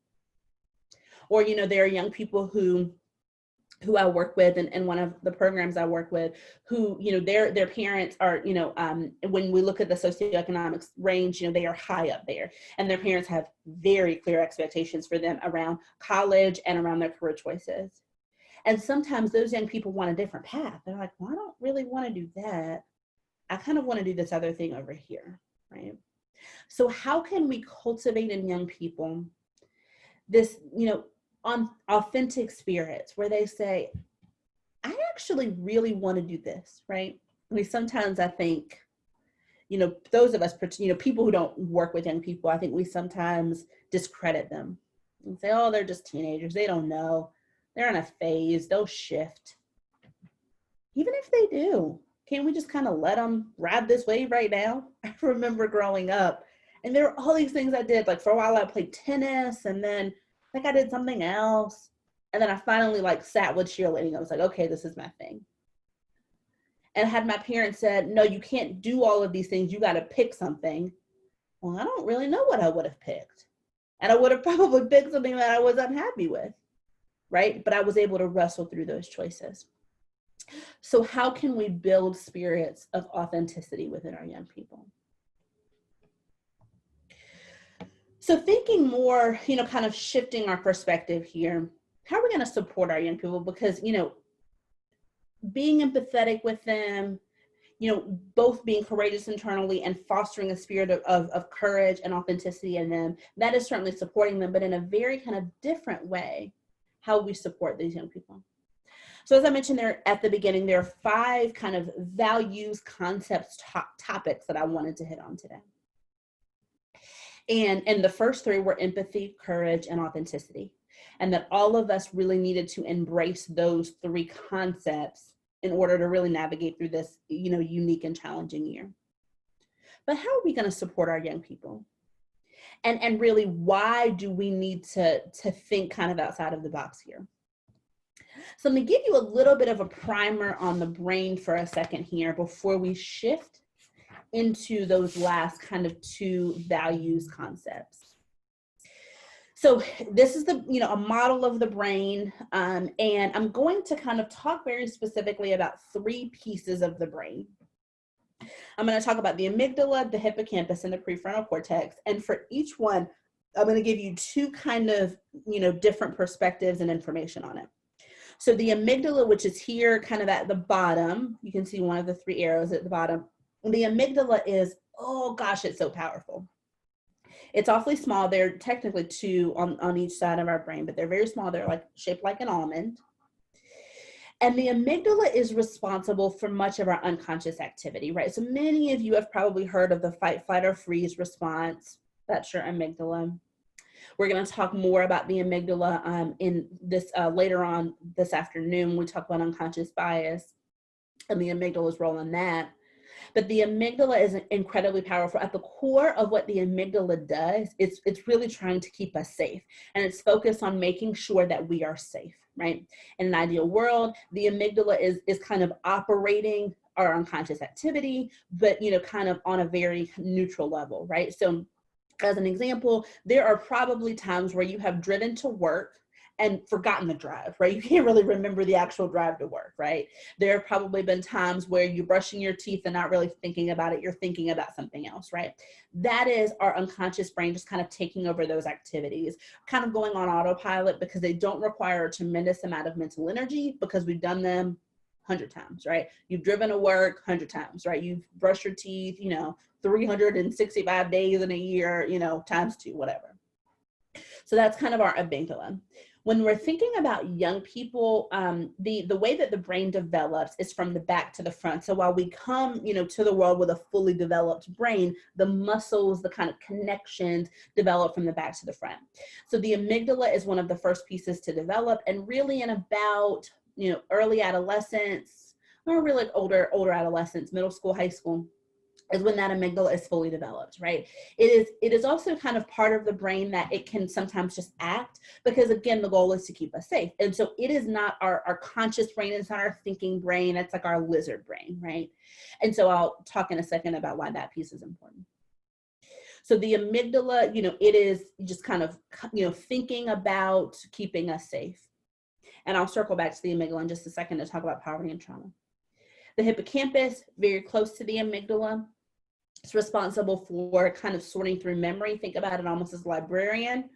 Or, you know, there are young people who I work with, and one of the programs I work with, who, you know, their parents are, you know, when we look at the socioeconomic range, you know, they are high up there, and their parents have very clear expectations for them around college and around their career choices. And sometimes those young people want a different path. They're like, well, I don't really want to do that. I kind of want to do this other thing over here, right? So how can we cultivate in young people this, you know, on authentic spirits where they say, I actually really want to do this, right? I mean, sometimes I think, you know, those of us, you know, people who don't work with young people, I think we sometimes discredit them and say, oh, they're just teenagers. They don't know. They're in a phase. They'll shift. Even if they do, can't we just kind of let them ride this wave right now? I remember growing up, and there were all these things I did. Like for a while I played tennis, and then I think I did something else. And then I finally like sat with cheerleading. I was like, okay, this is my thing. And had my parents said, no, you can't do all of these things. You got to pick something. Well, I don't really know what I would have picked. And I would have probably picked something that I was unhappy with, right? But I was able to wrestle through those choices. So how can we build spirits of authenticity within our young people? So thinking more, you know, kind of shifting our perspective here, how are we going to support our young people? Because, you know, being empathetic with them, you know, both being courageous internally and fostering a spirit of courage and authenticity in them, that is certainly supporting them, but in a very kind of different way, how we support these young people. So as I mentioned there at the beginning, there are 5 kind of values, concepts, topics that I wanted to hit on today. And the first 3 were empathy, courage, and authenticity. And that all of us really needed to embrace those 3 concepts in order to really navigate through this, you know, unique and challenging year. But how are we going to support our young people? And really, why do we need to think kind of outside of the box here? So I'm going to give you a little bit of a primer on the brain for a second here before we shift into those last kind of two values concepts. So this is a model of the brain, and I'm going to kind of talk very specifically about three pieces of the brain. I'm going to talk about the amygdala, the hippocampus, and the prefrontal cortex. And for each one, I'm going to give you two kind of, different perspectives and information on it. So the amygdala, which is here kind of at the bottom, you can see one of the three arrows at the bottom. The amygdala is, oh gosh, it's so powerful. It's awfully small. They're technically two on each side of our brain, but they're very small. They're like shaped like an almond. And the amygdala is responsible for much of our unconscious activity, right? So many of you have probably heard of the fight, flight, or freeze response. That's your amygdala. We're going to talk more about the amygdala in this later on this afternoon. We talk about unconscious bias and the amygdala's role in that. But the amygdala is incredibly powerful. At the core of what the amygdala does, it's really trying to keep us safe. And it's focused on making sure that we are safe, right? In an ideal world, the amygdala is kind of operating our unconscious activity, but, kind of on a very neutral level, right? So as an example, there are probably times where you have driven to work and forgotten the drive, right? You can't really remember the actual drive to work, right? There have probably been times where you're brushing your teeth and not really thinking about it. You're thinking about something else, right? That is our unconscious brain just kind of taking over those activities, kind of going on autopilot because they don't require a tremendous amount of mental energy because we've done them 100 times, right? You've driven to work 100 times, right? You've brushed your teeth, 365 days in a year, times two, whatever. So that's kind of our amygdala. When we're thinking about young people, the way that the brain develops is from the back to the front. So while we come, to the world with a fully developed brain, the muscles, the kind of connections develop from the back to the front. So the amygdala is one of the first pieces to develop, and really in about, early adolescence, or really like older adolescence, middle school, high school, is when that amygdala is fully developed, right? It is also kind of part of the brain that it can sometimes just act because, again, the goal is to keep us safe. And so it is not our conscious brain, it's not our thinking brain, it's like our lizard brain, right? And so I'll talk in a second about why that piece is important. So the amygdala, it is just kind of, thinking about keeping us safe. And I'll circle back to the amygdala in just a second to talk about poverty and trauma. The hippocampus, very close to the amygdala. It's responsible for kind of sorting through memory. Think about it almost as a librarian.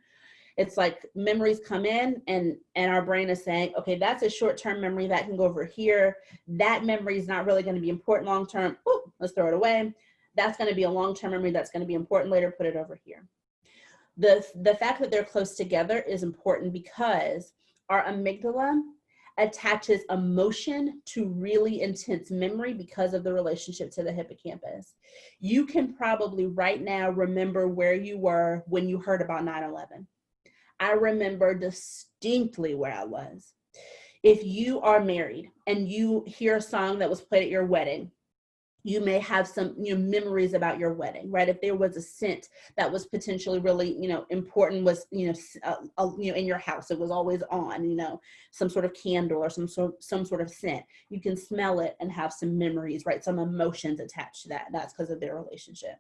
It's like memories come in and our brain is saying, okay, that's a short-term memory that can go over here. That memory is not really going to be important long-term. Ooh, let's throw it away. That's going to be a long-term memory that's going to be important later. Put it over here. The fact that they're close together is important because our amygdala attaches emotion to really intense memory because of the relationship to the hippocampus. You can probably right now remember where you were when you heard about 9/11. I remember distinctly where I was. If you are married and you hear a song that was played at your wedding, you may have some memories about your wedding, right? If there was a scent that was potentially really important, was in your house, it was always on, some sort of candle or some sort of scent, you can smell it and have some memories, right? Some emotions attached to that. That's because of their relationship.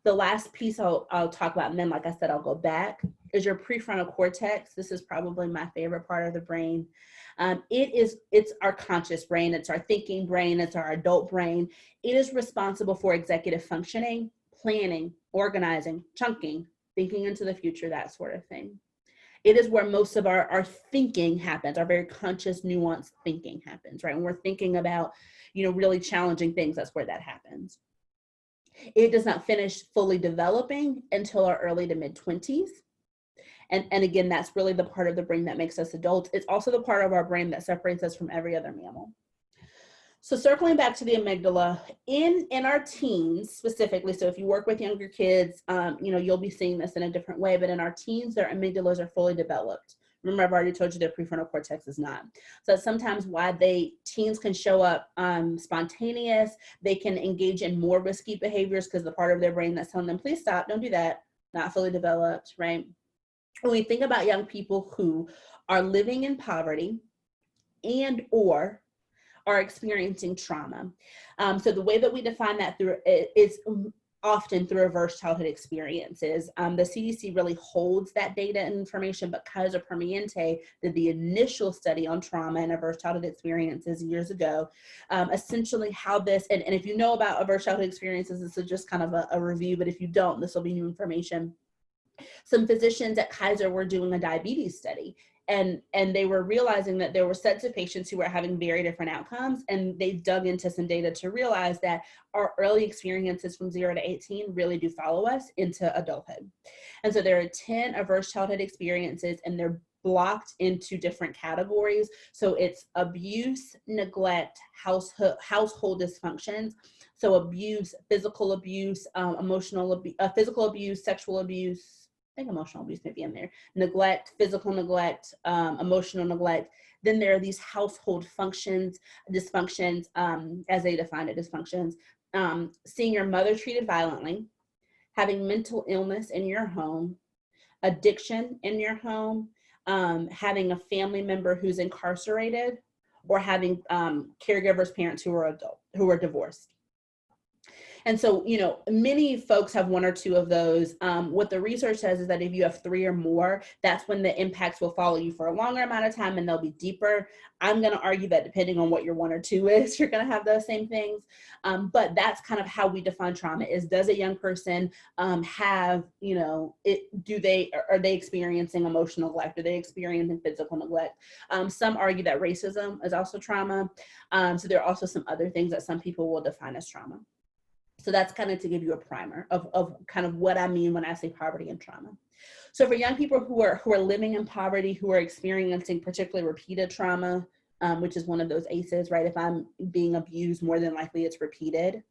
The last piece I'll talk about, and then like I said, I'll go back, is your prefrontal cortex. This is probably my favorite part of the brain. It's our conscious brain, it's our thinking brain, it's our adult brain. It is responsible for executive functioning, planning, organizing, chunking, thinking into the future, that sort of thing. It is where most of our thinking happens, our very conscious, nuanced thinking happens, right? When we're thinking about, really challenging things, that's where that happens. It does not finish fully developing until our early to mid-20s. And again, that's really the part of the brain that makes us adults. It's also the part of our brain that separates us from every other mammal. So circling back to the amygdala, in our teens specifically, so if you work with younger kids, you'll be seeing this in a different way, but in our teens, their amygdalas are fully developed. Remember, I've already told you their prefrontal cortex is not. So that's sometimes why teens can show up spontaneous. They can engage in more risky behaviors because the part of their brain that's telling them, please stop, don't do that, not fully developed, right? When we think about young people who are living in poverty and or are experiencing trauma. So the way that we define that through is often through reverse childhood experiences. The CDC really holds that data and information, but Kaiser Permanente did the initial study on trauma and reverse childhood experiences years ago. Essentially how this, and if you know about reverse childhood experiences, this is just kind of a review, but if you don't, this will be new information. Some physicians at Kaiser were doing a diabetes study, and they were realizing that there were sets of patients who were having very different outcomes, and they dug into some data to realize that our early experiences from 0 to 18 really do follow us into adulthood. And so there are 10 adverse childhood experiences, and they're blocked into different categories. So it's abuse, neglect, household dysfunctions. So abuse, physical abuse, physical abuse, sexual abuse, I think emotional abuse may be in there, neglect, physical neglect, emotional neglect. Then there are these household dysfunctions, as they define it, dysfunctions, seeing your mother treated violently, having mental illness in your home, addiction in your home, having a family member who's incarcerated, or having caregivers, parents who are divorced. And so, you know, many folks have one or two of those. What the research says is that if you have 3 or more, that's when the impacts will follow you for a longer amount of time and they'll be deeper. I'm going to argue that depending on what your 1 or 2 is, you're going to have those same things. But that's kind of how we define trauma is, does a young person have, you know, are they experiencing emotional neglect? Are they experiencing physical neglect? Some argue that racism is also trauma. So there are also some other things that some people will define as trauma. So that's kind of to give you a primer of kind of what I mean when I say poverty and trauma. So for young people who are living in poverty, who are experiencing particularly repeated trauma, which is one of those ACEs, right? If I'm being abused, more than likely it's repeated.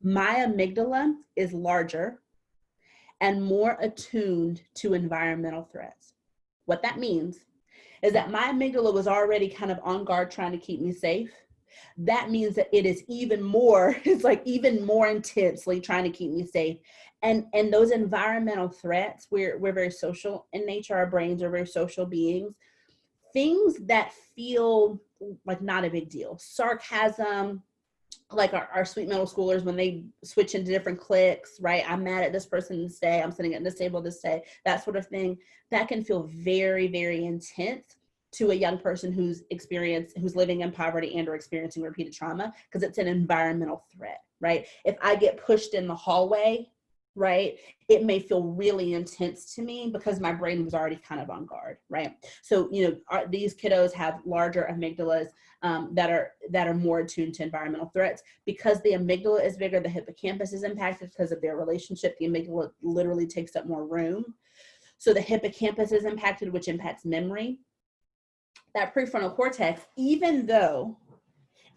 My amygdala is larger and more attuned to environmental threats. What that means is that my amygdala was already kind of on guard trying to keep me safe. That means that it is even more, it's like even more intensely trying to keep me safe. And those environmental threats, we're very social in nature. Our brains are very social beings. Things that feel like not a big deal. Sarcasm, like our sweet middle schoolers, when they switch into different cliques, right? I'm mad at this person this day. I'm sitting at this table this day, that sort of thing. That can feel very, very intense to a young person who's living in poverty and or experiencing repeated trauma, because it's an environmental threat, right? If I get pushed in the hallway, right, it may feel really intense to me because my brain was already kind of on guard, right? So, you know, these kiddos have larger amygdalas that are more attuned to environmental threats. Because the amygdala is bigger, the hippocampus is impacted because of their relationship. The amygdala literally takes up more room. So the hippocampus is impacted, which impacts memory. That prefrontal cortex, even though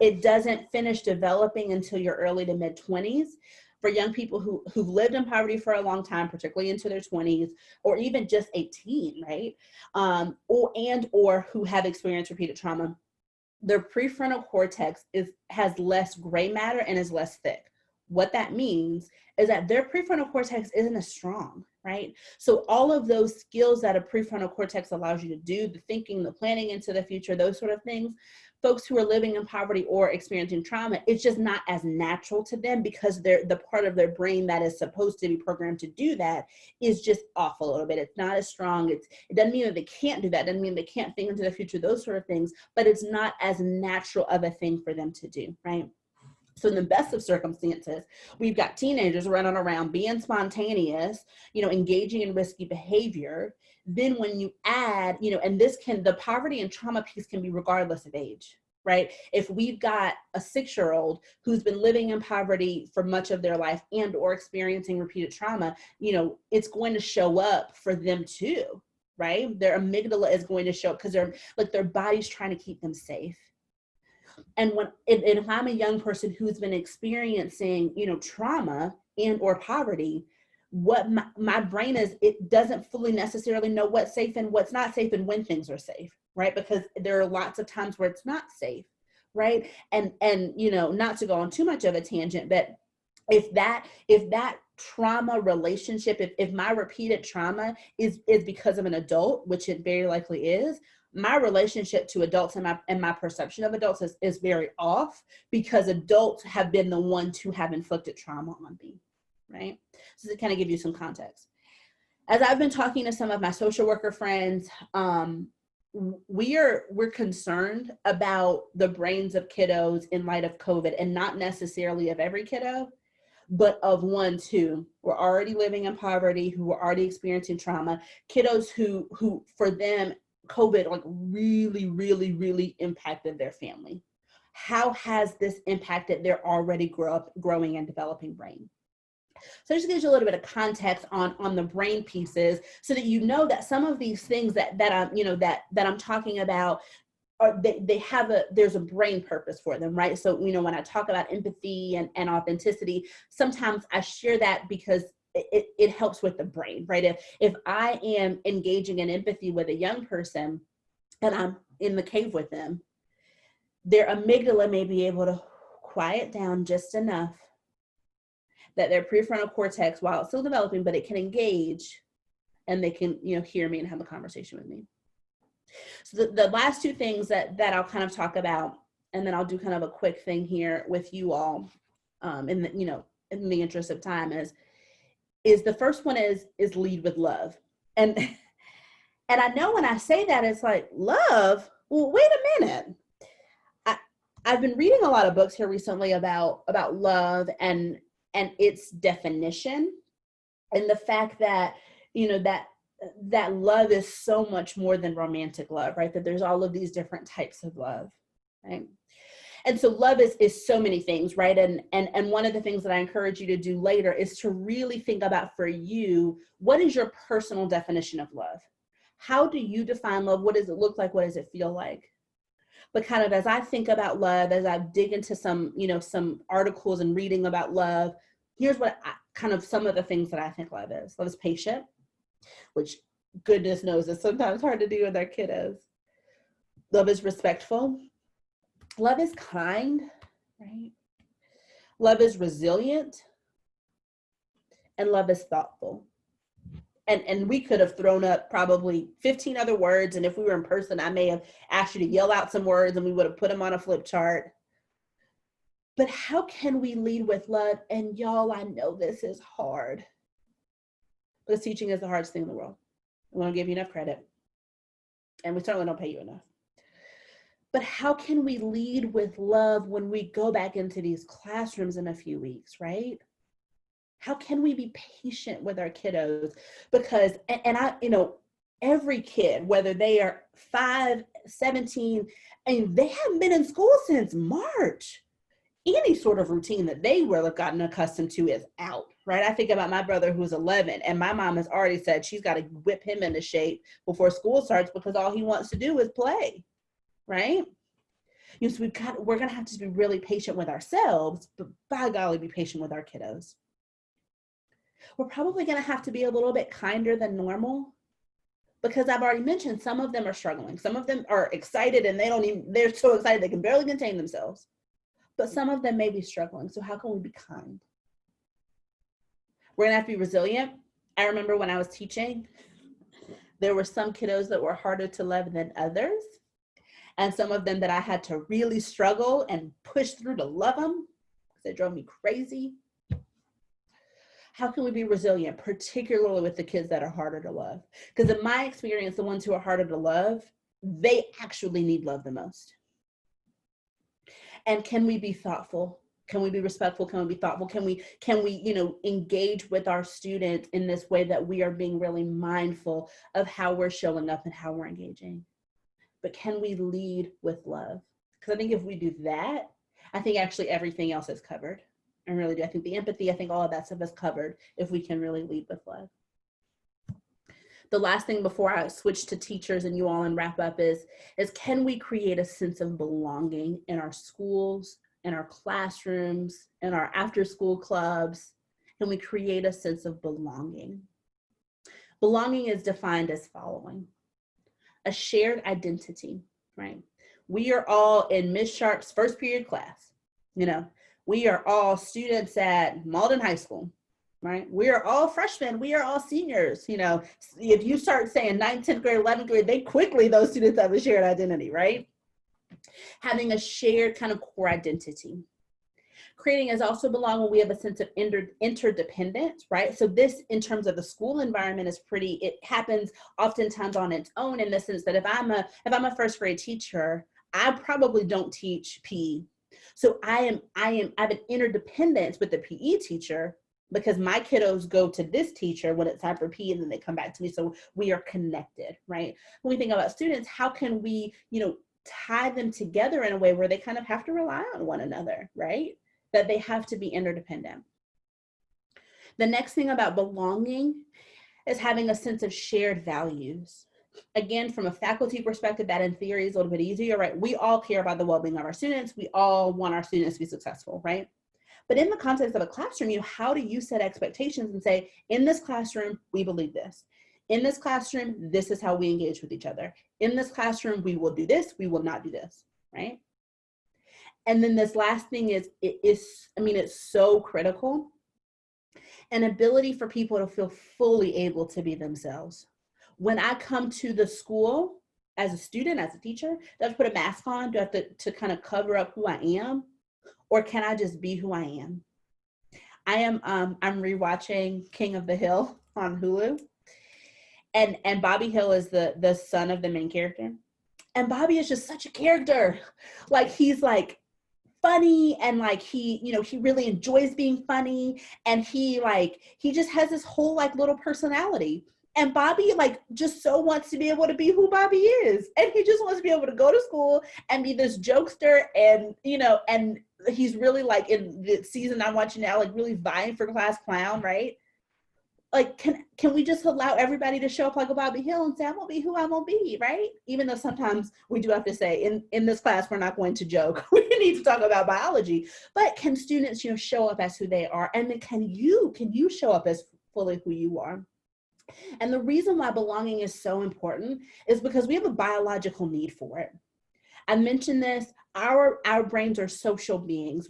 it doesn't finish developing until your early to mid 20s, for young people who've lived in poverty for a long time, particularly into their 20s, or even just 18, right? Or who have experienced repeated trauma, their prefrontal cortex has less gray matter and is less thick. What that means is that their prefrontal cortex isn't as strong, right? So all of those skills that a prefrontal cortex allows you to do, the thinking, the planning into the future, those sort of things, folks who are living in poverty or experiencing trauma, it's just not as natural to them because the part of their brain that is supposed to be programmed to do that is just off a little bit. It's not as strong. It doesn't mean that they can't do that. It doesn't mean they can't think into the future, those sort of things, but it's not as natural of a thing for them to do, right? So in the best of circumstances, we've got teenagers running around being spontaneous, you know, engaging in risky behavior. Then when you add, you know, and the poverty and trauma piece can be regardless of age, right? If we've got a 6-year-old who's been living in poverty for much of their life and or experiencing repeated trauma, you know, it's going to show up for them too, right? Their amygdala is going to show up because their body's trying to keep them safe. And if I'm a young person who's been experiencing, you know, trauma and or poverty, what my brain is, it doesn't fully necessarily know what's safe and what's not safe and when things are safe, right? Because there are lots of times where it's not safe, right? And you know, not to go on too much of a tangent, but if that trauma relationship, if my repeated trauma is because of an adult, which it very likely is, my relationship to adults and my perception of adults is very off, because adults have been the ones who have inflicted trauma on me, right? So to kind of give you some context. As I've been talking to some of my social worker friends, we're concerned about the brains of kiddos in light of COVID, and not necessarily of every kiddo, but of ones who were already living in poverty, who were already experiencing trauma, kiddos who for them, COVID like really, really, really impacted their family. How has this impacted their already growing and developing brain? So just gives you a little bit of context on the brain pieces, so that you know that some of these things that I'm talking about are there's a brain purpose for them, right? So, when I talk about empathy and authenticity, sometimes I share that because it helps with the brain, right? If I am engaging in empathy with a young person and I'm in the cave with them, their amygdala may be able to quiet down just enough that their prefrontal cortex, while it's still developing, but it can engage, and they can, hear me and have a conversation with me. So the last two things that I'll kind of talk about, and then I'll do kind of a quick thing here with you all, in the interest of time, is the first one is lead with love. And I know when I say that, it's like, love? Well, wait a minute. I've been reading a lot of books here recently about love and its definition, and the fact that, that love is so much more than romantic love, right? That there's all of these different types of love, right? And so love is so many things, right? And one of the things that I encourage you to do later is to really think about, for you, what is your personal definition of love? How do you define love? What does it look like? What does it feel like? But kind of as I think about love, as I dig into some articles and reading about love, here's what some of the things that I think love is. Love is patient, which goodness knows is sometimes hard to do with our kiddos. Love is respectful. Love is kind, right? Love is resilient. And love is thoughtful. And we could have thrown up probably 15 other words. And if we were in person, I may have asked you to yell out some words and we would have put them on a flip chart. But how can we lead with love? And y'all, I know this is hard, because teaching is the hardest thing in the world. We don't give you enough credit, and we certainly don't pay you enough. But how can we lead with love when we go back into these classrooms in a few weeks, right? How can we be patient with our kiddos? Because, every kid, whether they are 5, 17, and they haven't been in school since March, any sort of routine that they will have gotten accustomed to is out, right? I think about my brother who's 11, and my mom has already said she's got to whip him into shape before school starts, because all he wants to do is play, right? So we're going to have to be really patient with ourselves, but by golly, be patient with our kiddos. We're probably going to have to be a little bit kinder than normal, because I've already mentioned some of them are struggling. Some of them are excited and they're so excited they can barely contain themselves. But some of them may be struggling. So how can we be kind? We're going to have to be resilient. I remember when I was teaching, there were some kiddos that were harder to love than others. And some of them that I had to really struggle and push through to love them, because they drove me crazy. How can we be resilient, particularly with the kids that are harder to love? Because in my experience, the ones who are harder to love, they actually need love the most. And can we be thoughtful? Can we be respectful? Can we be thoughtful? Can we engage with our students in this way that we are being really mindful of how we're showing up and how we're engaging? But can we lead with love? Because I think if we do that, I think actually everything else is covered. I really do. I think the empathy, I think all of that stuff is covered if we can really lead with love. The last thing before I switch to teachers and you all and wrap up is can we create a sense of belonging in our schools, in our classrooms, in our after-school clubs? Can we create a sense of belonging? Belonging is defined as following: a shared identity, right? We are all in Miss Sharp's first period class. We are all students at Malden High School, right? We are all freshmen. We are all seniors. You know, if you start saying 9th, 10th grade, 11th grade, they quickly, those students have a shared identity, right? Having a shared kind of core identity. Creating is also belong when we have a sense of interdependence, right? So this, in terms of the school environment, is pretty, it happens oftentimes on its own, in the sense that if I'm a first grade teacher, I probably don't teach PE. So I have an interdependence with the PE teacher, because my kiddos go to this teacher when it's time for PE, and then they come back to me. So we are connected, right? When we think about students, how can we, you know, tie them together in a way where they kind of have to rely on one another, right? That they have to be interdependent. The next thing about belonging is having a sense of shared values. Again, from a faculty perspective, that in theory is a little bit easier, right? We all care about the well-being of our students. We all want our students to be successful, right? But in the context of a classroom, how do you set expectations and say, in this classroom, we believe this. In this classroom, this is how we engage with each other. In this classroom, we will do this, we will not do this, right? And then this last thing is, it's so critical, an ability for people to feel fully able to be themselves. When I come to the school as a student, as a teacher, do I have to put a mask on? Do I have to kind of cover up who I am? Or can I just be who I am? I'm rewatching King of the Hill on Hulu. And Bobby Hill is the son of the main character. And Bobby is just such a character. Like, he's like funny, and like he really enjoys being funny, and he just has this whole like little personality. And Bobby like just so wants to be able to be who Bobby is. And he just wants to be able to go to school and be this jokester, and and he's really like, in the season I'm watching now, like really vying for class clown, right? Like, can we just allow everybody to show up like a Bobby Hill and say, I'm gonna be who I'm gonna be, right? Even though sometimes we do have to say, in this class, we're not going to joke. We need to talk about biology. But can students, show up as who they are? And then can you show up as fully who you are? And the reason why belonging is so important is because we have a biological need for it. I mentioned this, our brains are social beings.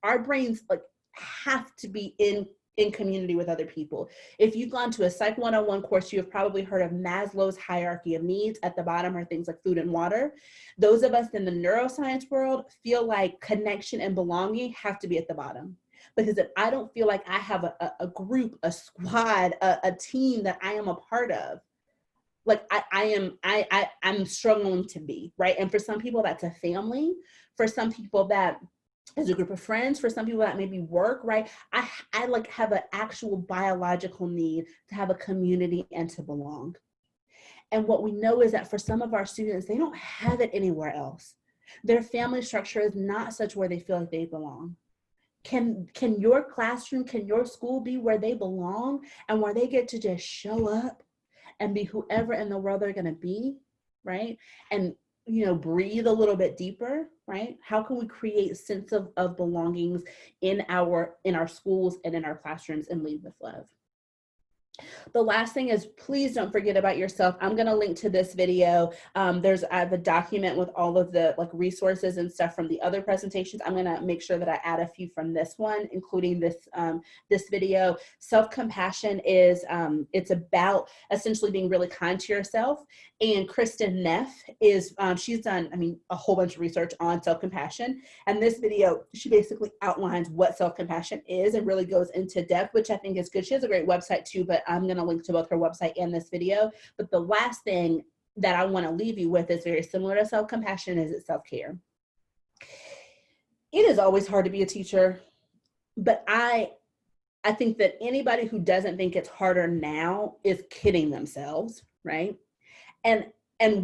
Our brains like have to be in community with other people. If you've gone to a Psych 101 course, you have probably heard of Maslow's hierarchy of needs. At the bottom are things like food and water. Those of us in the neuroscience world feel like connection and belonging have to be at the bottom. Because if I don't feel like I have a group, a squad, a team that I am a part of, like I'm struggling to be, right? And for some people that's a family. For some people that is a group of friends. For some people that maybe work, right? I like have an actual biological need to have a community and to belong. And what we know is that for some of our students, they don't have it anywhere else. Their family structure is not such where they feel like they belong. Can your classroom, can your school be where they belong and where they get to just show up and be whoever in the world they're going to be, right? And breathe a little bit deeper, right? How can we create a sense of belongings in our schools and in our classrooms, and lead with love? The last thing is, please don't forget about yourself. I'm going to link to this video. There's the document with all of the like resources and stuff from the other presentations. I'm going to make sure that I add a few from this one, including this video. Self-compassion is, it's about essentially being really kind to yourself. And Kristen Neff is, she's done, a whole bunch of research on self-compassion. And this video, she basically outlines what self-compassion is and really goes into depth, which I think is good. She has a great website too, but I'm going to link to both her website and this video. But the last thing that I want to leave you with is very similar to self-compassion, is it's self-care. It is always hard to be a teacher, but I think that anybody who doesn't think it's harder now is kidding themselves, right? And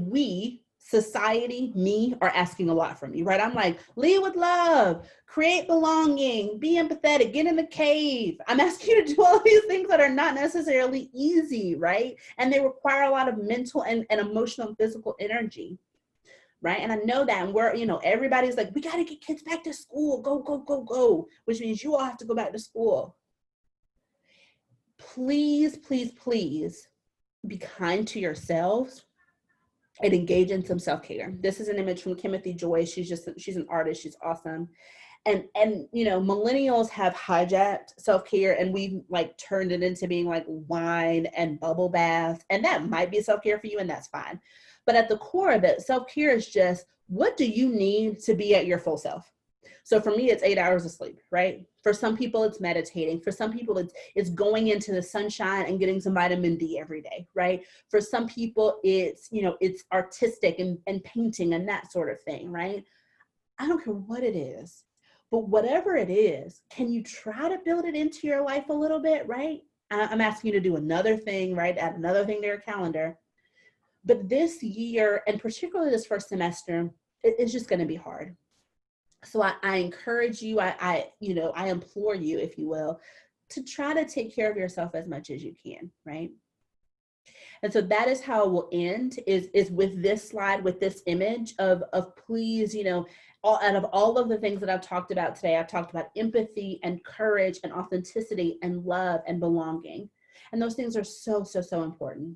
we, society, me, are asking a lot from you, right? I'm like, lead with love, create belonging, be empathetic, get in the cave. I'm asking you to do all these things that are not necessarily easy, right? And they require a lot of mental and emotional and physical energy, right? And I know that, and we're, everybody's like, we got to get kids back to school, go, go, go, go, which means you all have to go back to school. Please, please, please be kind to yourselves and engage in some self-care. This is an image from Timothy Joy. She's an artist. She's awesome. And you know, millennials have hijacked self-care, and we've like turned it into being like wine and bubble bath, and that might be self-care for you, and that's fine. But at the core of it, self-care is just, what do you need to be at your full self? So for me, it's 8 hours of sleep, right? For some people, it's meditating. For some people, it's going into the sunshine and getting some vitamin D every day, right? For some people, it's, you know, it's artistic and painting and that sort of thing, right? I don't care what it is, but whatever it is, can you try to build it into your life a little bit, right? I'm asking you to do another thing, right? Add another thing to your calendar. But this year, and particularly this first semester, it's just going to be hard. So I encourage you, I implore you, if you will, to try to take care of yourself as much as you can, right? And so that is how it will end, is with this slide, with this image of please, you know, out of all of the things that I've talked about today, I've talked about empathy and courage and authenticity and love and belonging. And those things are so, so, so important.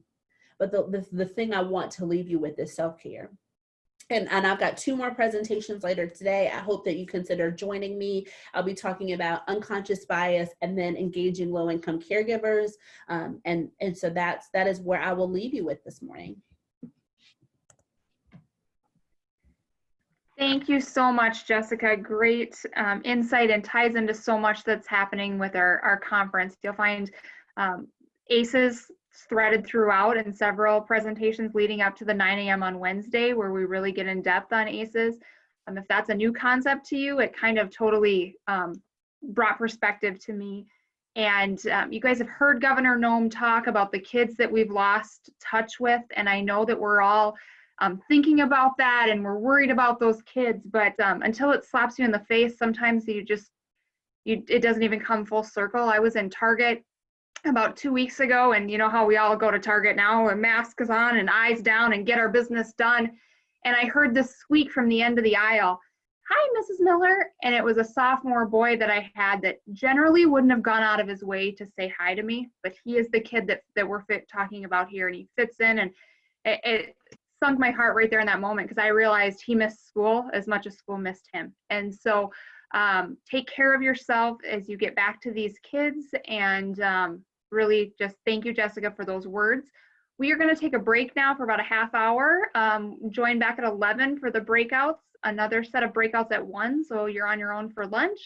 But the thing I want to leave you with is self-care. And I've got 2 more presentations later today. I hope that you consider joining me. I'll be talking about unconscious bias and then engaging low-income caregivers. And so that is where I will leave you with this morning. Thank you so much, Jessica. Great insight, and ties into so much that's happening with our conference. You'll find ACEs threaded throughout in several presentations leading up to the 9 a.m. on Wednesday, where we really get in depth on ACEs. If that's a new concept to you, it kind of totally brought perspective to me. And you guys have heard Governor Noem talk about the kids that we've lost touch with, and I know that we're all thinking about that, and we're worried about those kids, but until it slaps you in the face, sometimes it doesn't even come full circle. I was in Target about 2 weeks ago, and you know how we all go to Target now, and masks on and eyes down and get our business done. And I heard this squeak from the end of the aisle, "Hi, Mrs. Miller." And it was a sophomore boy that I had that generally wouldn't have gone out of his way to say hi to me, but he is the kid that we're talking about here, and he fits in, and it sunk my heart right there in that moment, because I realized he missed school as much as school missed him. And so take care of yourself as you get back to these kids, and really just thank you, Jessica, for those words. We are going to take a break now for about a half hour. Join back at 11 for the breakouts, another set of breakouts at 1, so you're on your own for lunch,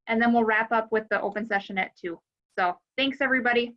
and then we'll wrap up with the open session at 2. So thanks, everybody.